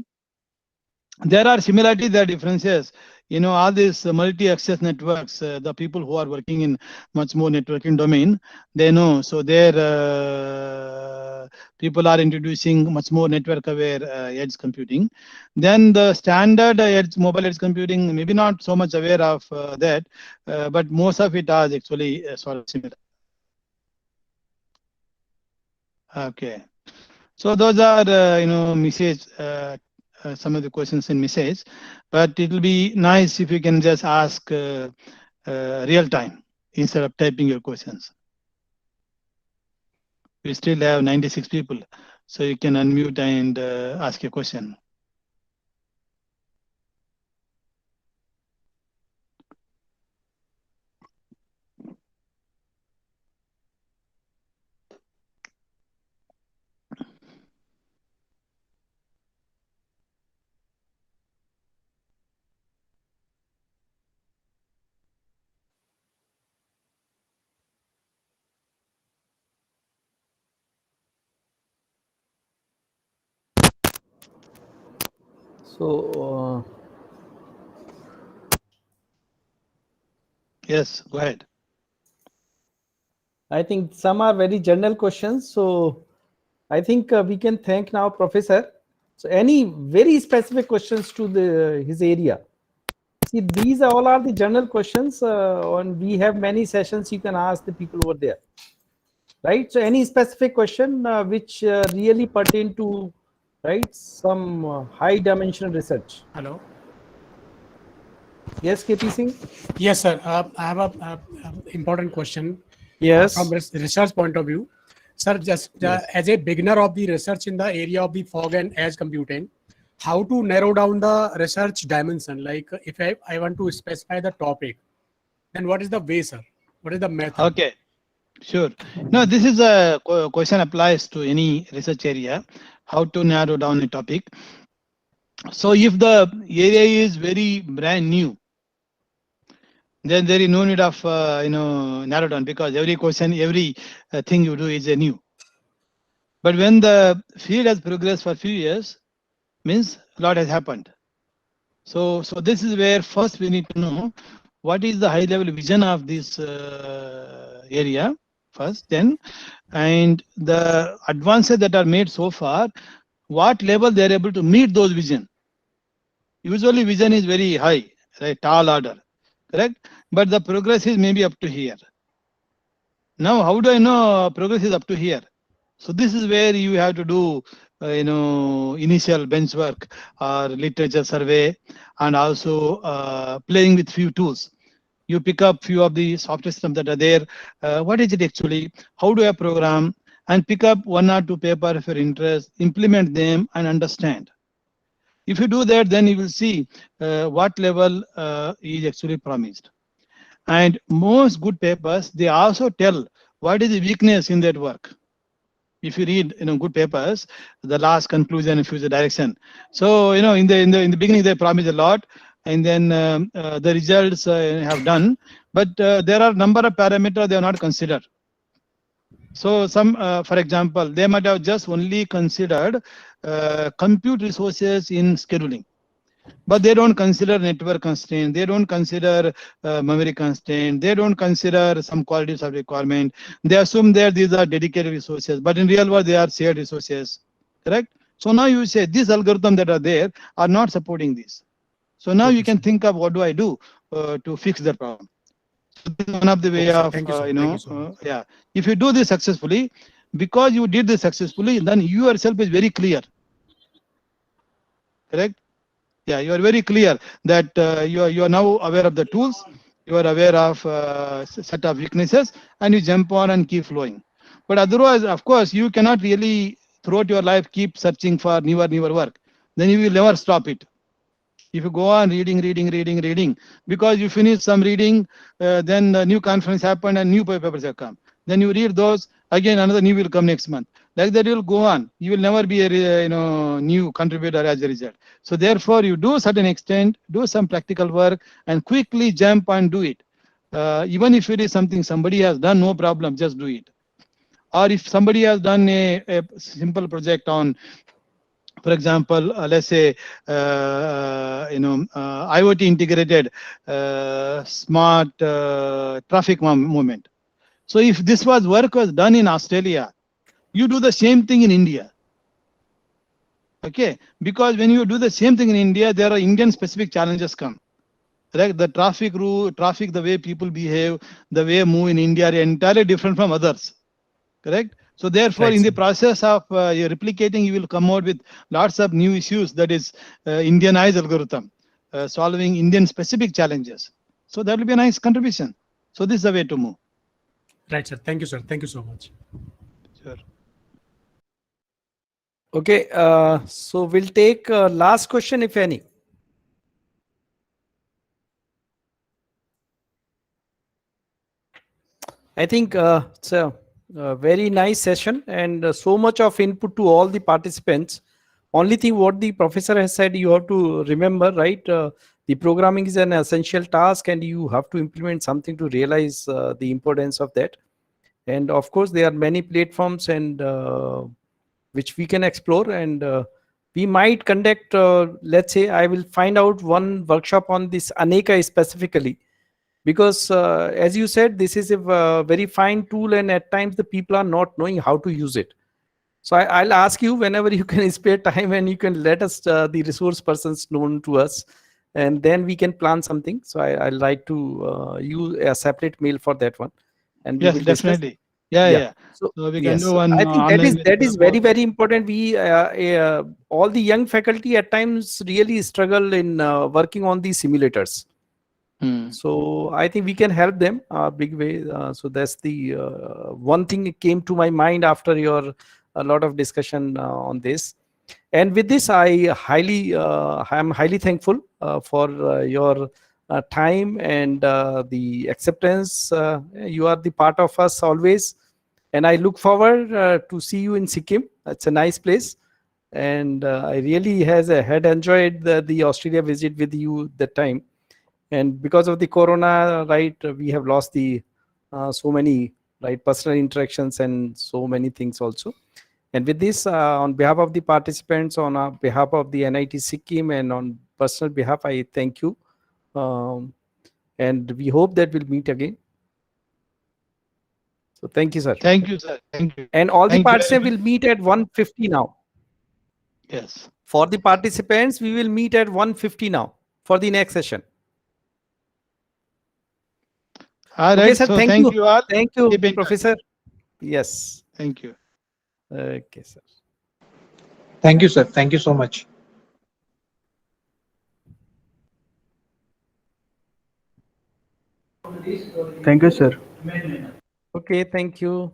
there are similarities, there are differences. All these multi-access networks, the people who are working in much more networking domain, they know. So their people are introducing much more network-aware edge computing. Then the standard mobile edge computing, maybe not so much aware of that, but most of it is actually sort of similar. Okay. So those are message. Some of the questions in message, but it will be nice if you can just ask real time instead of typing your questions. We still have 96 people, so you can unmute and ask a question. So Yes, go ahead. I think some are very general questions. So I think we can thank now Professor. So any very specific questions to his area? See, these all are the general questions, and we have many sessions you can ask the people over there, right? So any specific question which really pertain to, right, some high dimensional research. Hello. Yes, KP Singh. Yes, sir. I have a important question. Yes. From research point of view, sir. Just Yes. as a beginner of the research in the area of the fog and edge computing, how to narrow down the research dimension? Like if I want to specify the topic, then what is the way, sir? What is the method? Okay, sure. No, this is a question applies to any research area, how to narrow down a topic. So if the area is very brand new, then there is no need of narrow down, because every question, every thing you do is a new. But when the field has progressed for a few years, means a lot has happened. So this is where first we need to know what is the high level vision of this area first, then, and the advances that are made so far, what level they are able to meet those vision. Usually vision is very high, right, tall order, correct? But the progress is maybe up to here. Now, how do I know progress is up to here? So this is where you have to do, initial bench work or literature survey, and also playing with few tools. You pick up few of the software systems that are there. What is it actually? How do I program? And pick up 1 or 2 papers of your interest, implement them and understand. If you do that, then you will see what level is actually promised. And most good papers, they also tell what is the weakness in that work. If you read good papers, the last conclusion, future direction. So in the beginning they promise a lot, and then the results have done, but there are number of parameters they are not considered. So some, for example, they might have just only considered compute resources in scheduling, but they don't consider network constraint, they don't consider memory constraint, they don't consider some qualities of requirement. They assume that these are dedicated resources, but in real world they are shared resources, correct? So now you say these algorithms that are there are not supporting this. So now you can think of what do I do to fix the problem. So this is one of the way of, yeah. If you do this successfully, because you did this successfully, then you yourself is very clear, correct? Yeah, you are very clear that you are now aware of the tools, you are aware of set of weaknesses, and you jump on and keep flowing. But otherwise, of course, you cannot really throughout your life keep searching for newer work. Then you will never stop it. If you go on reading, because you finish some reading, then the new conference happened and new papers have come. Then you read those, again another new will come next month. Like that you will go on. You will never be a new contributor as a result. So therefore, you do certain extent, do some practical work, and quickly jump and do it. Even if it is something somebody has done, no problem, just do it. Or if somebody has done a simple project on, for example, let's say IoT integrated smart traffic movement. So if this work was done in Australia, you do the same thing in India. Okay, because when you do the same thing in India, there are Indian specific challenges come. Right? The traffic, the way people behave, the way move in India are entirely different from others. Correct? So therefore, right, in the process of replicating, you will come out with lots of new issues, that is Indianized algorithm, solving Indian specific challenges. So that will be a nice contribution. So this is the way to move. Right, sir. Thank you, sir. Thank you so much. Sure. Okay, so we'll take last question, if any. I think it's a very nice session, and so much of input to all the participants. Only thing what the professor has said, you have to remember, right? The programming is an essential task, and you have to implement something to realize the importance of that. And of course, there are many platforms and which we can explore, and we might conduct, let's say, I will find out one workshop on this Aneka specifically, because as you said, this is a very fine tool, and at times the people are not knowing how to use it. So I'll ask you whenever you can spare time, and you can let us the resource persons known to us, and then we can plan something. So I'll like to use a separate mail for that one, and we Yes, will discuss. definitely. Yeah. So, So we can yes, do one. I think online that is very, workshop. very important. We all the young faculty at times really struggle in working on these simulators. So I think we can help them big way. So that's the one thing that came to my mind after your a lot of discussion on this. And with this, I am highly thankful for your time and the acceptance. You are the part of us always, and I look forward to see you in Sikkim. It's a nice place, and I really had enjoyed the Australia visit with you that time. And because of the corona, right, we have lost the so many personal interactions and so many things also. And with this, on behalf of the participants, on behalf of the NIT Sikkim, and on personal behalf, I thank you. And we hope that we'll meet again. So thank you, sir. Thank you, sir. Thank you. And all the Thank you very participants will meet at 1:50 now. Yes. For the participants, we will meet at 1:50 now for the next session. All Okay, right. sir. So Thank you. all. Thank you, Keep in touch. Professor. Yes. Thank you. Okay, sir. Thank you, sir. Thank you so much. Thank you, sir. Okay, thank you.